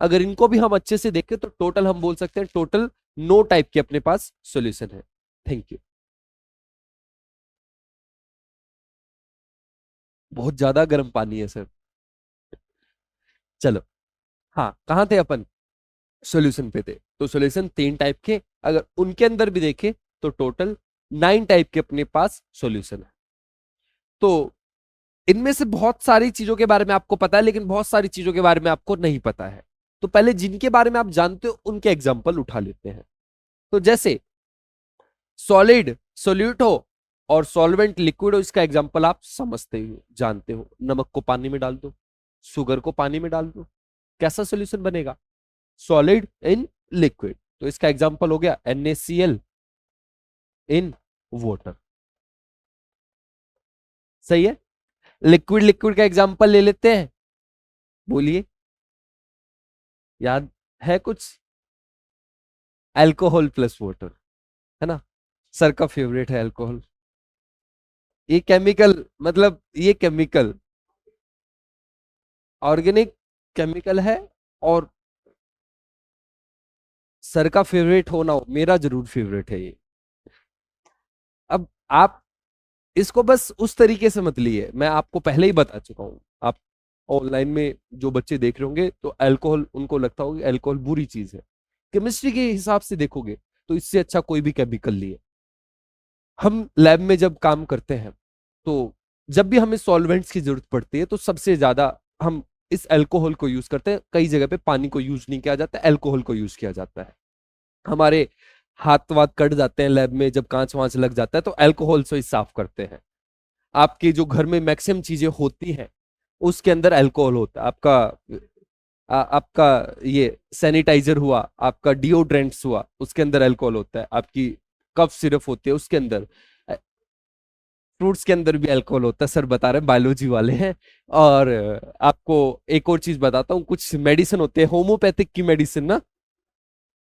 अगर इनको भी हम अच्छे से देखें तो टोटल हम बोल सकते हैं टोटल 9 टाइप के अपने पास सॉल्यूशन है। Thank you. बहुत ज्यादा गर्म पानी है सर। चलो, हाँ कहाँ थे अपन? सॉल्यूशन पे थे। तो सॉल्यूशन तीन टाइप के, अगर उनके अंदर भी देखें तो टोटल 9 टाइप के अपने पास सॉल्यूशन है। तो इनमें से बहुत सारी चीजों के बारे में आपको पता है, लेकिन बहुत सारी चीजों के बारे में आपको नहीं पता है। तो पहले जिनके बारे में आप जानते हो उनके एग्जाम्पल उठा लेते हैं। तो जैसे सॉलिड सोल्यूट हो और सॉल्वेंट लिक्विड हो, इसका एग्जाम्पल आप समझते हो, जानते हो। नमक को पानी में डाल दो, शुगर को पानी में डाल दो, कैसा सॉल्यूशन बनेगा? Solid in liquid. तो इसका एग्जाम्पल हो गया NaCl इन वाटर। सही है। लिक्विड लिक्विड का एग्जाम्पल ले लेते हैं, बोलिए, याद है कुछ? अल्कोहल प्लस वाटर, है ना? सर का फेवरेट है अल्कोहल। ये केमिकल, मतलब ये केमिकल ऑर्गेनिक केमिकल है। और सर का फेवरेट हो ना हो, मेरा जरूर फेवरेट है ये। अब आप इसको बस उस तरीके से मत लिए, मैं आपको पहले ही बता चुका हूं। आप ऑनलाइन में जो बच्चे देख रहे होंगे तो अल्कोहल उनको लगता होगा अल्कोहल बुरी चीज है। केमिस्ट्री के हिसाब से देखोगे तो इससे अच्छा कोई भी केमिकल नहीं है। हम लैब में जब काम करते हैं तो जब भी हमें सॉल्वेंट्स की जरूरत पड़ती है तो सबसे ज्यादा हम इस अल्कोहल को यूज करते हैं। कई जगह पे पानी को यूज नहीं किया जाता, अल्कोहल को यूज किया जाता है। हमारे हाथ वाथ कट जाते हैं लैब में, जब कांच वांच लग जाता है तो अल्कोहल से ही साफ करते हैं। आपके जो घर में मैक्सिमम चीजें होती हैं उसके अंदर अल्कोहल होता है। आपका ये सैनिटाइजर हुआ, आपका डिओड्रेंट्स हुआ, उसके अंदर अल्कोहल होता है। आपकी कफ सिरप होती है उसके अंदर, फ्रूट्स के अंदर भी अल्कोहल होता है। सर बता रहे हैं, बायोलॉजी वाले हैं। और आपको एक और चीज बताता हूँ, कुछ मेडिसिन होते हैं होम्योपैथिक की मेडिसिन ना,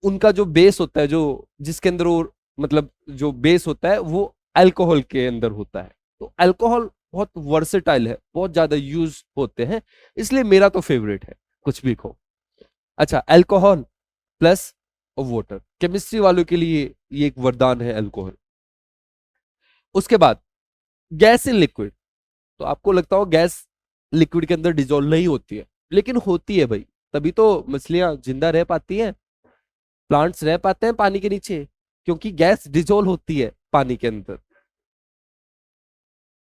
उनका जो बेस होता है, जो जिसके अंदर वो, मतलब जो बेस होता है वो अल्कोहल के अंदर होता है। तो अल्कोहल बहुत वर्सेटाइल है, बहुत ज्यादा यूज होते हैं, इसलिए मेरा तो फेवरेट है, कुछ भी कहो। अच्छा, अल्कोहल प्लस वाटर, केमिस्ट्री वालों के लिए ये एक वरदान है अल्कोहल। उसके बाद गैस इन लिक्विड। तो आपको लगता हो गैस लिक्विड के अंदर डिजोल्व नहीं होती है, लेकिन होती है भाई। तभी तो मछलियां जिंदा रह पाती हैं, प्लांट्स रह पाते हैं पानी के नीचे, क्योंकि गैस डिजोल्व होती है पानी के अंदर।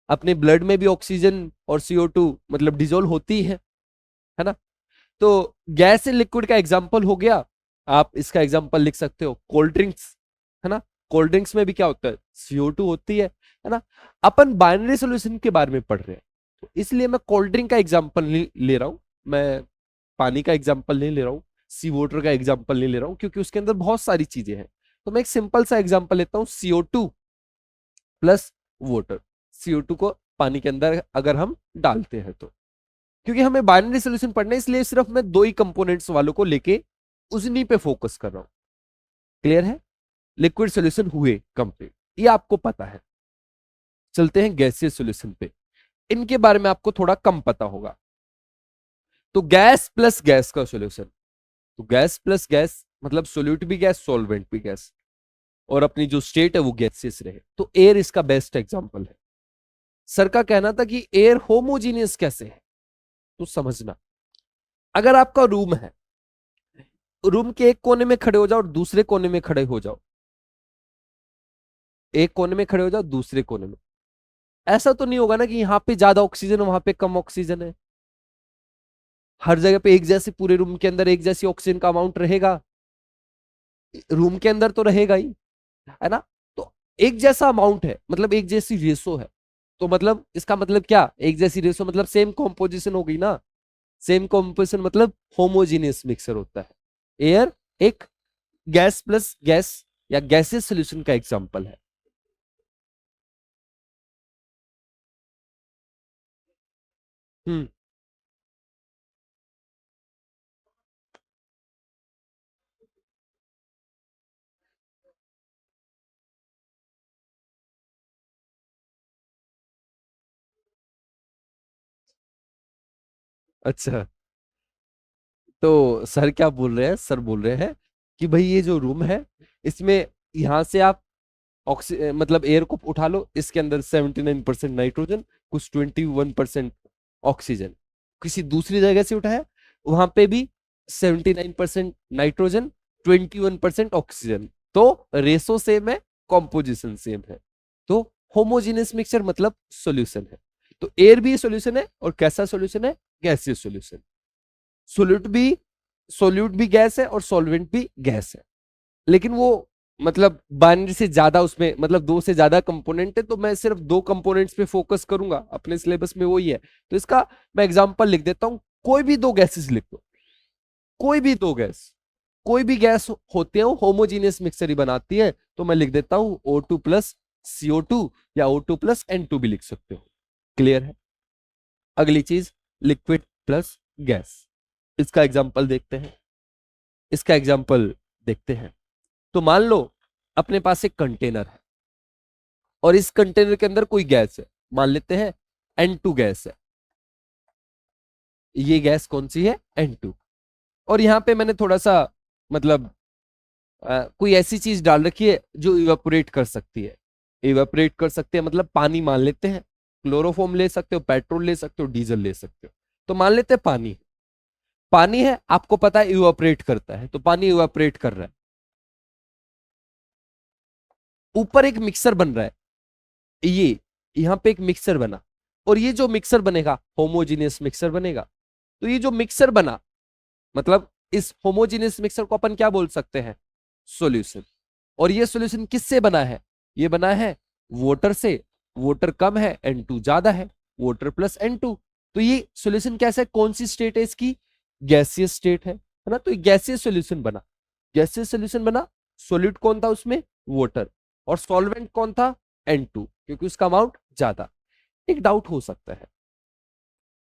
अपने ब्लड में भी ऑक्सीजन और CO2 मतलब डिजोल्व होती है ना। तो गैस एंड लिक्विड का एग्जांपल हो गया। आप इसका एग्जांपल लिख सकते हो कोल्ड ड्रिंक्स, है ना। कोल्ड ड्रिंक्स में भी क्या होता है, CO2 होती है ना। अपन बाइनरी सॉल्यूशन के बारे में पढ़ रहे हैं, तो इसलिए मैं कोल्ड ड्रिंक का एग्जांपल ले रहा हूं। मैं पानी का एग्जांपल नहीं ले रहा हूं, सी वाटर का एग्जांपल नहीं ले रहा हूं, क्योंकि उसके अंदर बहुत सारी चीजें हैं। तो मैं एक सिंपल सा एग्जांपल लेता हूं, CO2 प्लस वाटर। CO2 को पानी के अंदर अगर हम डालते हैं तो, क्योंकि हमें बाइनरी सॉल्यूशन पढ़ना है, इसलिए सिर्फ मैं दो ही कंपोनेंट्स वालों को लेके उन्हीं पे फोकस कर रहा हूं। क्लियर है। लिक्विड सॉल्यूशन हुए कंप्लीट, ये आपको पता है। चलते हैं गैसियस सॉल्यूशन पे। इनके बारे में आपको थोड़ा कम पता होगा। तो गैस प्लस गैस का सॉल्यूशन, तो गैस प्लस गैस मतलब सोल्यूट भी गैस, सॉल्वेंट भी गैस, और अपनी जो स्टेट है वो गैसियस रहे। तो एयर इसका बेस्ट एग्जांपल है। सर का कहना था कि एयर होमोजीनियस कैसे है, तो समझना। अगर आपका रूम है, रूम के एक कोने में खड़े हो जाओ और दूसरे कोने में खड़े हो जाओ, एक कोने में खड़े हो जाओ दूसरे कोने में, ऐसा तो नहीं होगा ना कि यहां पे ज्यादा ऑक्सीजन है वहां पे कम ऑक्सीजन है। हर जगह पे एक जैसे, पूरे रूम के अंदर एक जैसी ऑक्सीजन का अमाउंट रहेगा, रूम के अंदर तो रहेगा ही, है ना। तो एक जैसा अमाउंट है मतलब एक जैसी रेशो है, तो मतलब इसका मतलब क्या, एक जैसी रेशो मतलब सेम कॉम्पोजिशन हो गई ना। सेम कॉम्पोजिशन मतलब होमोजीनियस मिक्सर होता है। एयर एक गैस प्लस गैस या गैसियस सॉल्यूशन का एग्जांपल है। हम्म। अच्छा, तो सर क्या बोल रहे हैं, सर बोल रहे हैं कि भाई ये जो रूम है, इसमें यहां से आप मतलब एयर को उठा लो, इसके अंदर 79% नाइट्रोजन, कुछ 21% ऑक्सीजन। किसी दूसरी जगह से उठाया, वहां पे भी 79% नाइट्रोजन, 21% ऑक्सीजन। तो रेशो सेम है, कॉम्पोजिशन सेम है। तो होमोजेनियस मिक्सचर मतलब सॉल्यूशन है। तो एयर भी सॉल्यूशन है, और कैसा सॉल्यूशन है, गैसियस सॉल्यूशन। सोल्यूट भी सोल्यूट भी गैस है और सॉल्वेंट भी गैस है, लेकिन वो मतलब बाइनरी से ज्यादा, उसमें मतलब दो से ज्यादा कंपोनेंट है, तो मैं सिर्फ दो कंपोनेंट्स पे फोकस करूंगा, अपने सिलेबस में वही है। तो इसका मैं एग्जांपल लिख देता हूं, कोई भी दो गैसेस लिख दो, कोई भी दो गैस, कोई भी गैस होते हैं होमोजीनियस मिक्सर ही बनाती है। तो मैं लिख देता हूं O2 प्लस CO2, या O2 प्लस N2 भी लिख सकते हो। क्लियर है। अगली चीज, लिक्विड प्लस गैस। इसका एग्जांपल देखते हैं, इसका एग्जांपल देखते हैं। तो मान लो अपने पास एक कंटेनर है, और इस कंटेनर के अंदर कोई गैस है, मान लेते हैं N2 गैस है। ये गैस कौन सी है, N2। और यहां पे मैंने थोड़ा सा मतलब कोई ऐसी चीज डाल रखी है जो इवेपोरेट कर सकती है। इवेपोरेट कर सकते हैं मतलब पानी मान लेते हैं, क्लोरोफॉर्म ले सकते हो, पेट्रोल ले सकते हो, डीजल ले सकते हो। तो मान लेते हैं पानी, पानी है, आपको पता है इवेपोरेट करता है, तो पानी इवेपोरेट कर रहा है। ऊपर एक मिक्सर बन रहा है, ये यहां पे एक मिक्सर बना, और ये जो मिक्सर बनेगा होमोजीनियस मिक्सर बनेगा। तो ये जो मिक्सर बना, मतलब इस होमोजीनियस मिक्सर को अपन क्या बोल सकते हैं, सॉल्यूशन। और ये सॉल्यूशन किससे बना है, ये बना है वाटर से। वाटर कम है, N2 ज्यादा है, वाटर प्लस N2। तो ये सॉल्यूशन कैसा है, कौन सी स्टेट है इसकी, गैसियस स्टेट है ना। तो गैसियस सॉल्यूशन बना, गैसियस सॉल्यूशन बना। सॉल्यूट कौन था उसमें, वाटर। और सॉल्वेंट कौन था, N2, क्योंकि उसका अमाउंट ज्यादा। एक डाउट हो सकता है,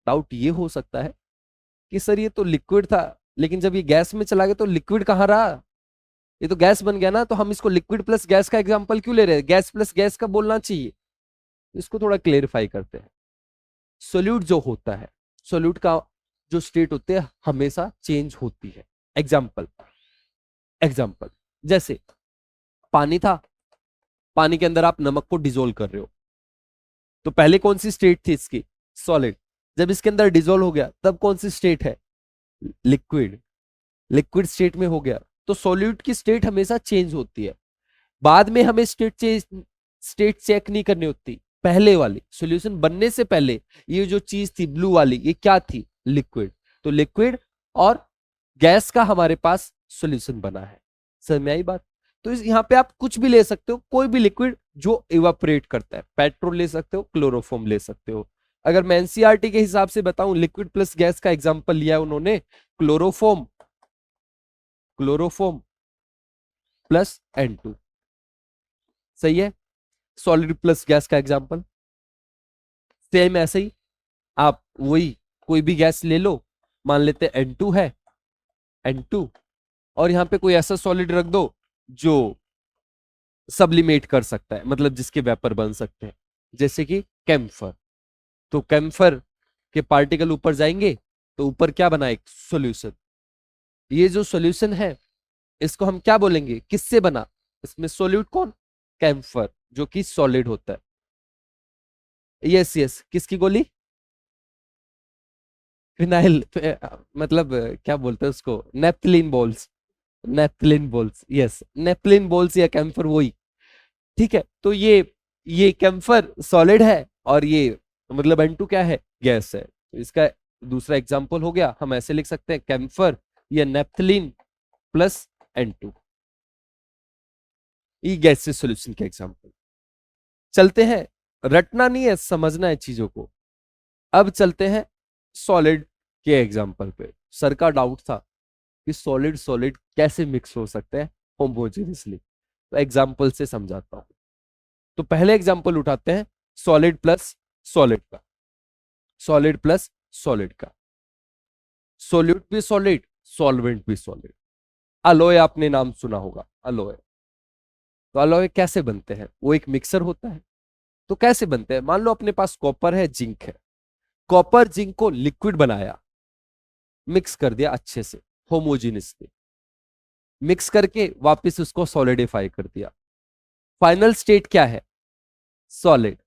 डाउट ये हो सकता है कि सर ये तो लिक्विड था, लेकिन जब ये गैस में चला गया तो लिक्विड कहाँ रहा, ये तो गैस बन गया ना। तो हम इसको लिक्विड प्लस गैस का एग्जांपल क्यों ले रहे हैं, गैस प्लस गैस का बोलना चाहिए। इसको थोड़ा क्लेरिफाई करते हैं। सोल्यूट जो होता है, सोल्यूट का जो स्टेट होते हैं हमेशा चेंज होती है। एग्जाम्पल, एग्जाम्पल जैसे पानी था, पानी के अंदर आप नमक को डिजोल्व कर रहे हो, तो पहले कौन सी स्टेट थी इसकी, सॉलिड। जब इसके अंदर डिजोल्व हो गया तब कौन सी स्टेट है? लिक्विड। लिक्विड स्टेट में हो गया। तो सॉल्यूट की स्टेट हमेशा चेंज होती है। बाद में हमें स्टेट चेक नहीं करनी होती, पहले वाली सॉल्यूशन बनने से पहले ये जो चीज थी ब्लू वाली, ये क्या थी? लिक्विड। तो लिक्विड और गैस का हमारे पास सॉल्यूशन बना है। समझ में आई बात? तो यहाँ पे आप कुछ भी ले सकते हो, कोई भी लिक्विड जो इवापोरेट करता है। पेट्रोल ले सकते हो, क्लोरोफॉर्म ले सकते हो। अगर मैं एनसीईआरटी के हिसाब से बताऊं, लिक्विड प्लस गैस का एग्जांपल लिया है उन्होंने, क्लोरोफॉर्म, क्लोरोफॉर्म प्लस N2। सही है। सॉलिड प्लस गैस का एग्जांपल सेम ऐसे ही, आप वही कोई भी गैस ले लो, मान लेते N2 है, N2, और यहां पे कोई ऐसा सॉलिड रख दो जो सब्लिमेट कर सकता है, मतलब जिसके वेपर बन सकते हैं, जैसे कि कैम्फर। तो कैम्फर के पार्टिकल ऊपर जाएंगे तो ऊपर क्या बना? एक सॉल्यूशन। ये जो सॉल्यूशन है इसको हम क्या बोलेंगे? किससे बना? इसमें सोल्यूट कौन? कैम्फर, जो कि सॉलिड होता है। यस यस, किसकी गोली? फिनाइल, मतलब क्या बोलते हैं उसको? नेपथलीन बॉल्स। नेपथलीन बॉल्स, यस, नेपथलीन बॉल्स या कैम्फर, वही। ठीक है। तो ये कैम्फर सॉलिड है और ये मतलब N2 क्या है? गैस है। तो इसका दूसरा एग्जांपल हो गया, हम ऐसे लिख सकते हैं कैम्फर या नेपथलीन प्लस N2। ये गैसेस सॉल्यूशन के एग्जांपल। चलते हैं, रटना नहीं है, समझना है चीजों को। अब चलते हैं सॉलिड के एग्जांपल पे। सर का डाउट था कि सॉलिड सॉलिड कैसे मिक्स हो सकते हैं होमोजेनियसली, तो एग्जांपल से समझाता हूं। तो पहले एग्जांपल उठाते हैं सॉलिड प्लस सॉलिड का। सॉलिड प्लस सॉलिड का, सोल्यूट भी सॉलिड, सॉल्वेंट भी सॉलिड। अलोय आपने नाम सुना होगा, अलोय। तो अलोय कैसे बनते हैं? वो एक मिक्सर होता है। तो कैसे बनते हैं? मान लो अपने पास कॉपर है, जिंक है। कॉपर जिंक को लिक्विड बनाया, मिक्स कर दिया अच्छे से, होमोजीनियसली मिक्स करके वापस उसको सॉलिडिफाई कर दिया। फाइनल स्टेट क्या है? सॉलिड।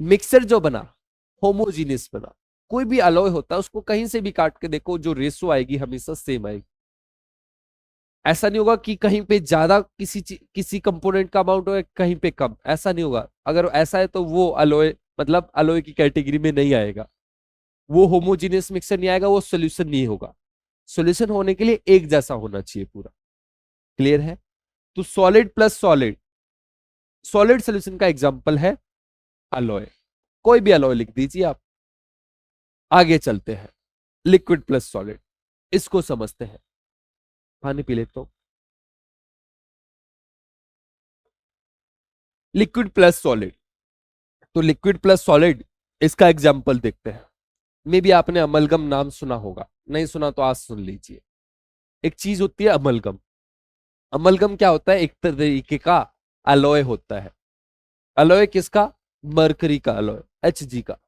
मिक्सर जो बना, होमोजीनियस बना। कोई भी अलॉय होता है उसको कहीं से भी काट के देखो, जो रेशो आएगी हमेशा सेम आएगी। ऐसा नहीं होगा कि कहीं पे ज्यादा किसी कंपोनेंट का अमाउंट हो, कहीं पे कम, ऐसा नहीं होगा। अगर ऐसा है तो वो अलॉय, मतलब अलॉय की कैटेगरी में नहीं आएगा, वो होमोजीनियस मिक्सर नहीं आएगा, वो सोल्यूशन नहीं होगा। सोल्यूशन होने के लिए एक जैसा होना चाहिए पूरा। क्लियर है? तो solid plus solid, solid solution का एग्जांपल है अलॉय। कोई भी अलॉय लिख दीजिए आप। आगे चलते हैं, लिक्विड प्लस सॉलिड, इसको समझते हैं। पानी पी लेता हूं। लिक्विड प्लस सॉलिड, तो लिक्विड प्लस सॉलिड, इसका एग्जांपल देखते हैं। मे भी आपने अमलगम नाम सुना होगा, नहीं सुना तो आज सुन लीजिए। एक चीज होती है अमलगम। अमलगम क्या होता है? एक तरीके का अलॉय होता है। अलॉय किसका? मरकरी का अलॉय, Hg का।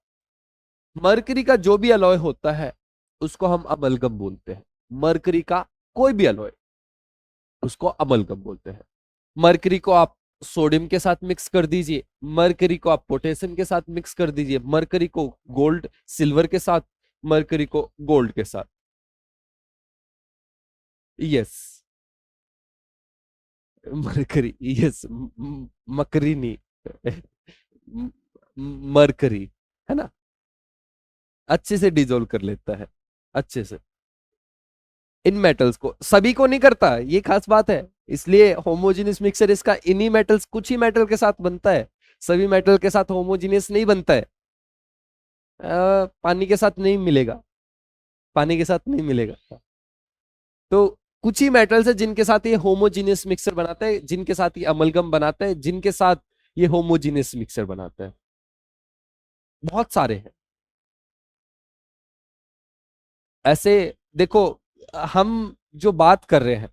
मरकरी का जो भी अलॉय होता है उसको हम अमलगम बोलते हैं। मरकरी का कोई भी अलॉय, उसको अमलगम बोलते हैं। मरकरी को आप सोडियम के साथ मिक्स कर दीजिए, मरकरी को आप पोटेशियम के साथ मिक्स कर दीजिए, मरकरी को गोल्ड सिल्वर के साथ, मरकरी को गोल्ड के साथ। यस, मरकरी, यस, मकरी नहीं, मरकरी, है ना? अच्छे से डिजोल्व कर लेता है, अच्छे से। इन मेटल्स को, सभी को नहीं करता, ये खास बात है। इसलिए होमोजेनियस मिक्सर इसका इन्हीं मेटल्स, कुछ ही मेटल के साथ बनता है। सभी मेटल के साथ होमोजेनियस नहीं बनता है। पानी के साथ नहीं मिलेगा, पानी के साथ नहीं मिलेगा। तो कुछ ही मेटल्स है जिनके साथ ये होमोजीनियस मिक्सर बनाता है, जिनके साथ ये अमलगम बनाता है, जिनके साथ ये होमोजीनियस मिक्सर बनाता है। बहुत सारे हैं ऐसे। देखो, हम जो बात कर रहे हैं,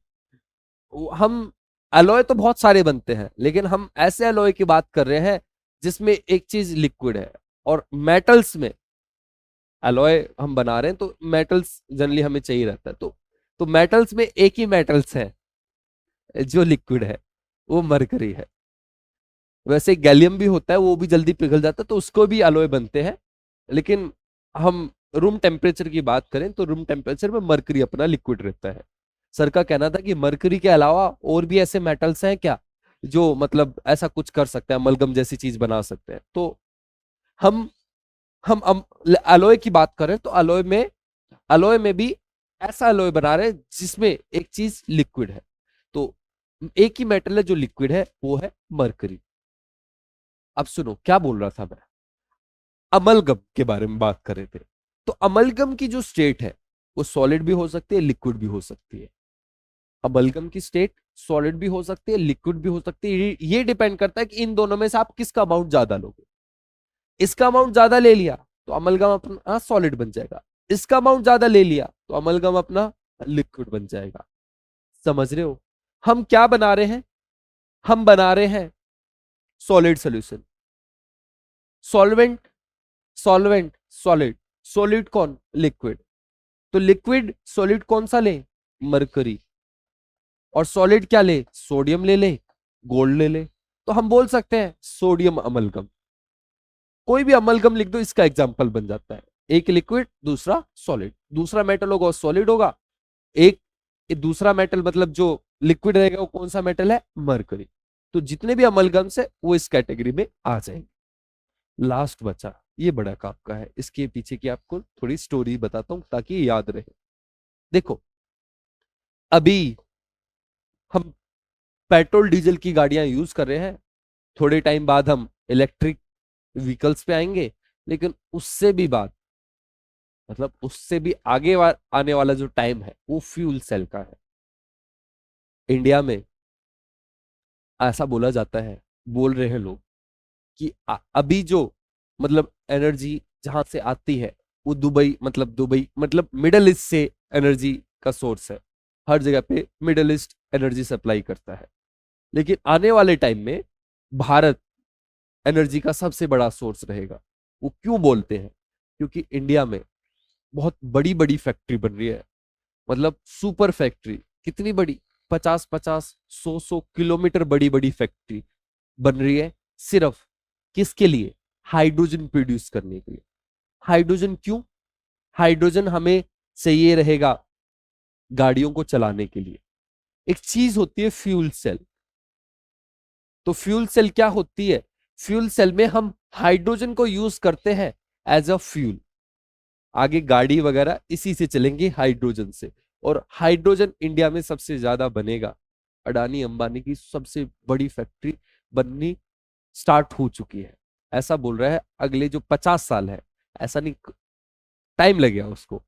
हम अलॉय तो बहुत सारे बनते हैं, लेकिन हम ऐसे अलॉय की बात कर रहे हैं जिसमें एक चीज लिक्विड है। और मेटल्स में अलॉय हम बना रहे हैं तो मेटल्स जनरली हमें चाहिए रहता है। तो मेटल्स में एक ही मेटल्स है जो लिक्विड है, वो मरकरी है। वैसे गैलियम भी होता है, वो भी जल्दी पिघल जाता है, तो उसको भी अलॉय बनते हैं। लेकिन हम रूम टेम्परेचर की बात करें तो रूम टेम्परेचर में मरकरी अपना लिक्विड रहता है। सर का कहना था कि मरकरी के अलावा और भी ऐसे मेटल्स हैं क्या जो मतलब ऐसा कुछ कर सकते हैं, अमलगम जैसी चीज बना सकते हैं। तो हम हम अलॉय की बात करें तो अलॉय में भी ऐसा अलॉय बना रहे हैं जिसमें एक चीज लिक्विड है। तो एक ही मेटल है जो लिक्विड है, वो है मरकरी। अब सुनो क्या बोल रहा था मैं, अमलगम के बारे में बात कर रहे थे। तो अमलगम की जो स्टेट है वो सॉलिड भी हो सकती है, लिक्विड भी हो सकती है। अमलगम की स्टेट सॉलिड भी हो सकती है, लिक्विड भी हो सकती है। ये डिपेंड करता है कि इन दोनों में से आप किसका अमाउंट ज्यादा लोगे। इसका अमाउंट ज्यादा ले लिया तो अमलगम अपना सॉलिड बन जाएगा, इसका अमाउंट ज्यादा ले लिया तो अमलगम अपना लिक्विड बन जाएगा। समझ रहे हो? हम क्या बना रहे हैं? हम बना रहे हैं solid solution. Solvent, solvent solid, solid कौन? लिक्विड। तो लिक्विड सॉलिड कौन सा ले? मरकरी। और सॉलिड क्या ले? सोडियम ले ले, गोल्ड ले ले। तो हम बोल सकते हैं सोडियम अमलगम। कोई भी अमलगम लिख दो, इसका एग्जाम्पल बन जाता है। एक लिक्विड, दूसरा सॉलिड, दूसरा मेटल होगा सॉलिड होगा। एक दूसरा मेटल मतलब जो लिक्विड रहेगा वो कौन सा मेटल है? मरकरी। तो जितने भी अमलगम्स है वो इस कैटेगरी में आ जाएंगे। लास्ट बचा, ये बड़ा काम का है, इसके पीछे की आपको थोड़ी स्टोरी बताता हूं ताकि याद रहे। देखो, अभी हम पेट्रोल डीजल की गाड़ियां यूज कर रहे हैं, थोड़े टाइम बाद हम इलेक्ट्रिक व्हीकल्स पे आएंगे। लेकिन उससे भी बाद मतलब उससे भी आगे आने वाला जो टाइम है वो फ्यूल सेल का है। इंडिया में ऐसा बोला जाता है, बोल रहे हैं लोग कि अभी जो मतलब एनर्जी जहां से आती है वो दुबई मतलब मिडल ईस्ट से एनर्जी का सोर्स है। हर जगह पे मिडल ईस्ट एनर्जी सप्लाई करता है। लेकिन आने वाले टाइम में भारत एनर्जी का सबसे बड़ा सोर्स रहेगा। वो क्यों बोलते हैं? क्योंकि इंडिया में बहुत बड़ी बड़ी फैक्ट्री बन रही है, मतलब सुपर फैक्ट्री। कितनी बड़ी? 50-50, 100-100 किलोमीटर बड़ी बड़ी फैक्ट्री बन रही है। सिर्फ किसके लिए? हाइड्रोजन प्रोड्यूस करने के लिए। हाइड्रोजन क्यों? हाइड्रोजन हमें चाहिए रहेगा गाड़ियों को चलाने के लिए। एक चीज होती है फ्यूल सेल। तो फ्यूल सेल क्या होती है? फ्यूल सेल में हम हाइड्रोजन को यूज करते हैं एज अ फ्यूल। आगे गाड़ी वगैरह इसी से चलेंगे, हाइड्रोजन से। और हाइड्रोजन इंडिया में सबसे ज्यादा बनेगा। अडानी अंबानी की सबसे बड़ी फैक्ट्री बननी स्टार्ट हो चुकी है। ऐसा बोल रहा है अगले जो 50 साल है, ऐसा नहीं, टाइम लगेगा उसको।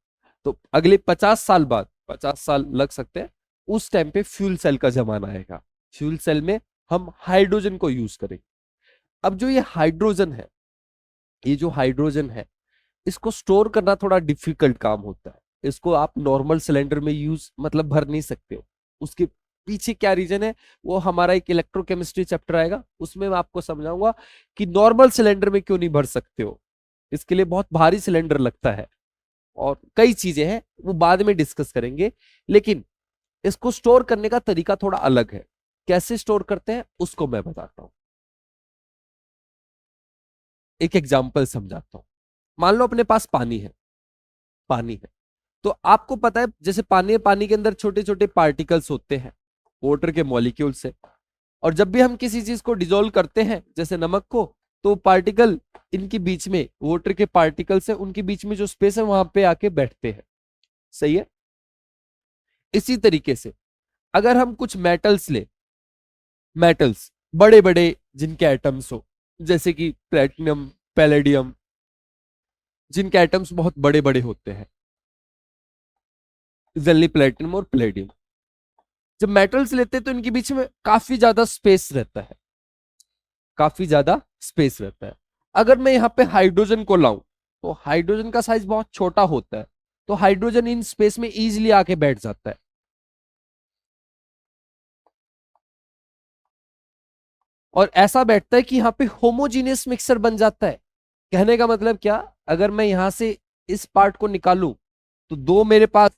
तो अगले 50 साल बाद, 50 साल लग सकते हैं, उस टाइम पे फ्यूल सेल का जमाना आएगा। फ्यूल सेल में हम हाइड्रोजन को यूज करेंगे। अब जो ये हाइड्रोजन है, ये जो हाइड्रोजन है, इसको स्टोर करना थोड़ा डिफिकल्ट काम होता है। इसको आप नॉर्मल सिलेंडर में यूज मतलब भर नहीं सकते हो। उसके पीछे क्या रीजन है वो हमारा एक इलेक्ट्रोकेमिस्ट्री चैप्टर आएगा, उसमें मैं आपको समझाऊंगा कि नॉर्मल सिलेंडर में क्यों नहीं भर सकते हो। इसके लिए बहुत भारी सिलेंडर लगता है और कई चीजें हैं, वो बाद में डिस्कस करेंगे। लेकिन इसको स्टोर करने का तरीका थोड़ा अलग है। कैसे स्टोर करते हैं उसको मैं बताता हूं। एक एग्जाम्पल समझाता हूं। मान लो अपने पास पानी है, पानी है। तो आपको पता है जैसे पानी है, पानी के अंदर छोटे छोटे पार्टिकल्स होते हैं, वाटर के मॉलिक्यूल्स है। और जब भी हम किसी चीज को डिजोल्व करते हैं जैसे नमक को, तो पार्टिकल इनके बीच में, वाटर के पार्टिकल्स है उनके बीच में जो स्पेस है वहां पे आके बैठते हैं। सही है? इसी तरीके से अगर हम कुछ मेटल्स ले, मेटल्स बड़े बड़े जिनके एटम्स हो, जैसे कि प्लेटिनम, पैलेडियम, जिनके एटम्स बहुत बड़े बड़े होते हैं, जनरली प्लेटिनम और प्लेडियम। जब मेटल्स लेते हैं तो इनके बीच में काफी ज्यादा स्पेस रहता है, काफी ज्यादा स्पेस रहता है। अगर मैं यहाँ पे हाइड्रोजन को लाऊं तो हाइड्रोजन का साइज बहुत छोटा होता है, तो हाइड्रोजन इन स्पेस में इजीली आके बैठ जाता है। और ऐसा बैठता है कि यहाँ पे होमोजीनियस मिक्सर बन जाता है। कहने का मतलब क्या? अगर मैं यहां से इस पार्ट को निकालूं तो दो मेरे पास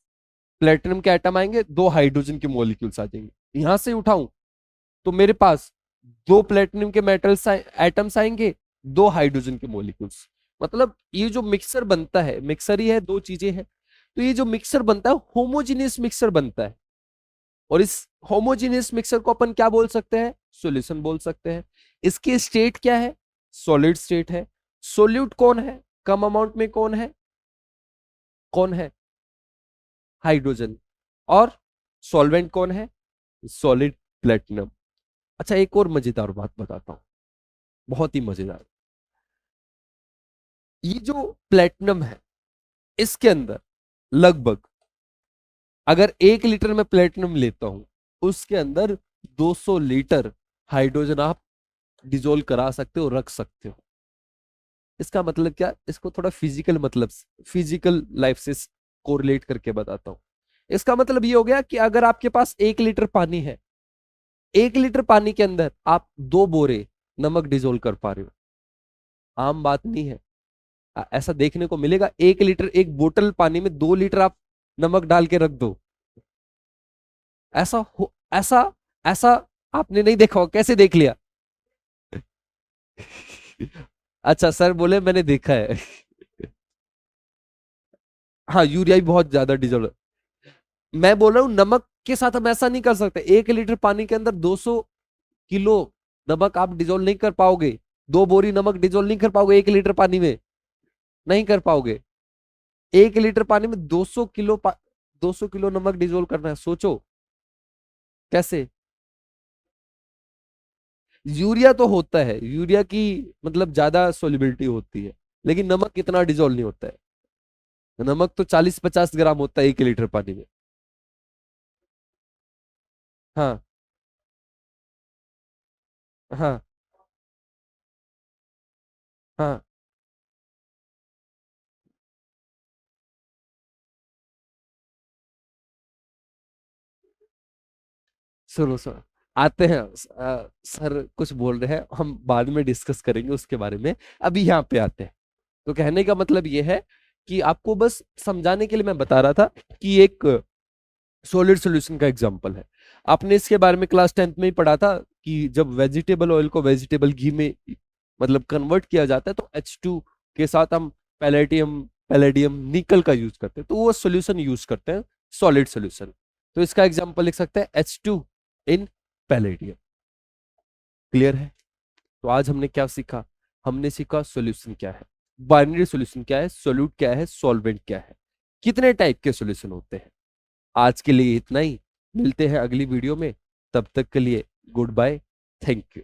प्लेटिनम के एटम आएंगे, दो हाइड्रोजन के मॉलिक्यूल्स आ जाएंगे। यहां से उठाऊं तो मेरे पास दो प्लेटिनम के मेटल्स एटम्स आएंगे, दो हाइड्रोजन के मॉलिक्यूल्स। मतलब ये जो मिक्सर बनता है, मिक्सर ही है, दो चीजें हैं। तो ये जो मिक्सर बनता है होमोजीनियस मिक्सर बनता है, और इस होमोजीनियस मिक्सर को अपन क्या बोल सकते हैं? सॉल्यूशन बोल सकते हैं। इसकी स्टेट क्या है? सॉलिड स्टेट है। सोल्यूट कौन है कम अमाउंट में? कौन है? कौन है? हाइड्रोजन। और सॉल्वेंट कौन है? Solid platinum. अच्छा, एक और मजेदार बात बताता हूं, बहुत ही मजेदार। ये जो प्लेटिनम है, इसके अंदर लगभग, अगर 1 लीटर में प्लेटिनम लेता हूं, उसके अंदर 200 लीटर हाइड्रोजन आप डिजोल्व करा सकते हो, रख सकते हो। इसका मतलब क्या? इसको थोड़ा फिजिकल, मतलब फिजिकल लाइफ से कोरिलेट करके बताता हूं। इसका मतलब ये हो गया कि अगर आपके पास 1 लीटर पानी है, 1 लीटर पानी के अंदर आप 2 बोरे नमक डिजोल्व कर पा रहे हो, आम बात नहीं है। ऐसा देखने को मिलेगा? 1 लीटर, एक बोतल पानी में 2 लीटर आप नमक डाल के रख दो, ऐसा ऐसा आपने नहीं देखा होगा। कैसे देख लिया? अच्छा, सर बोले मैंने देखा है। हाँ, यूरिया भी बहुत ज्यादा डिजोल्व। मैं बोल रहा हूँ नमक के साथ हम ऐसा नहीं कर सकते। 1 लीटर पानी के अंदर 200 किलो नमक आप डिजोल्व नहीं कर पाओगे। 2 बोरी नमक डिजोल्व नहीं कर पाओगे 1 लीटर पानी में, नहीं कर पाओगे। 1 लीटर पानी में 200 किलो नमक डिजोल्व करना है, सोचो कैसे। यूरिया तो होता है, यूरिया की मतलब ज्यादा सोलिबिलिटी होती है, लेकिन नमक इतना डिजोल्व नहीं होता है। नमक तो 40-50 ग्राम होता है 1 लीटर पानी में। हाँ, हाँ, हाँ। सुनो सुनो, आते हैं। सर कुछ बोल रहे हैं, हम बाद में डिस्कस करेंगे उसके बारे में। अभी यहाँ पे आते हैं। तो कहने का मतलब ये है कि आपको बस समझाने के लिए मैं बता रहा था कि एक सॉलिड सॉल्यूशन का एग्जांपल है। आपने इसके बारे में क्लास 10th में ही पढ़ा था कि जब वेजिटेबल ऑयल को वेजिटेबल घी में मतलब कन्वर्ट किया जाता है, तो H2 के साथ हम पैलेडियम पैलेडियम निकल का यूज करते हैं, तो वो सॉल्यूशन यूज करते हैं, सॉलिड सॉल्यूशन। तो इसका एग्जांपल लिख सकते हैं H2 इन पैलेडियम। क्लियर है? तो आज हमने क्या सीखा? हमने सीखा सॉल्यूशन क्या है, बाइनरी सॉल्यूशन क्या है, सोल्यूट क्या है, सॉल्वेंट क्या है, कितने टाइप के सॉल्यूशन होते हैं। आज के लिए इतना ही, मिलते हैं अगली वीडियो में। तब तक के लिए गुड बाय, थैंक यू।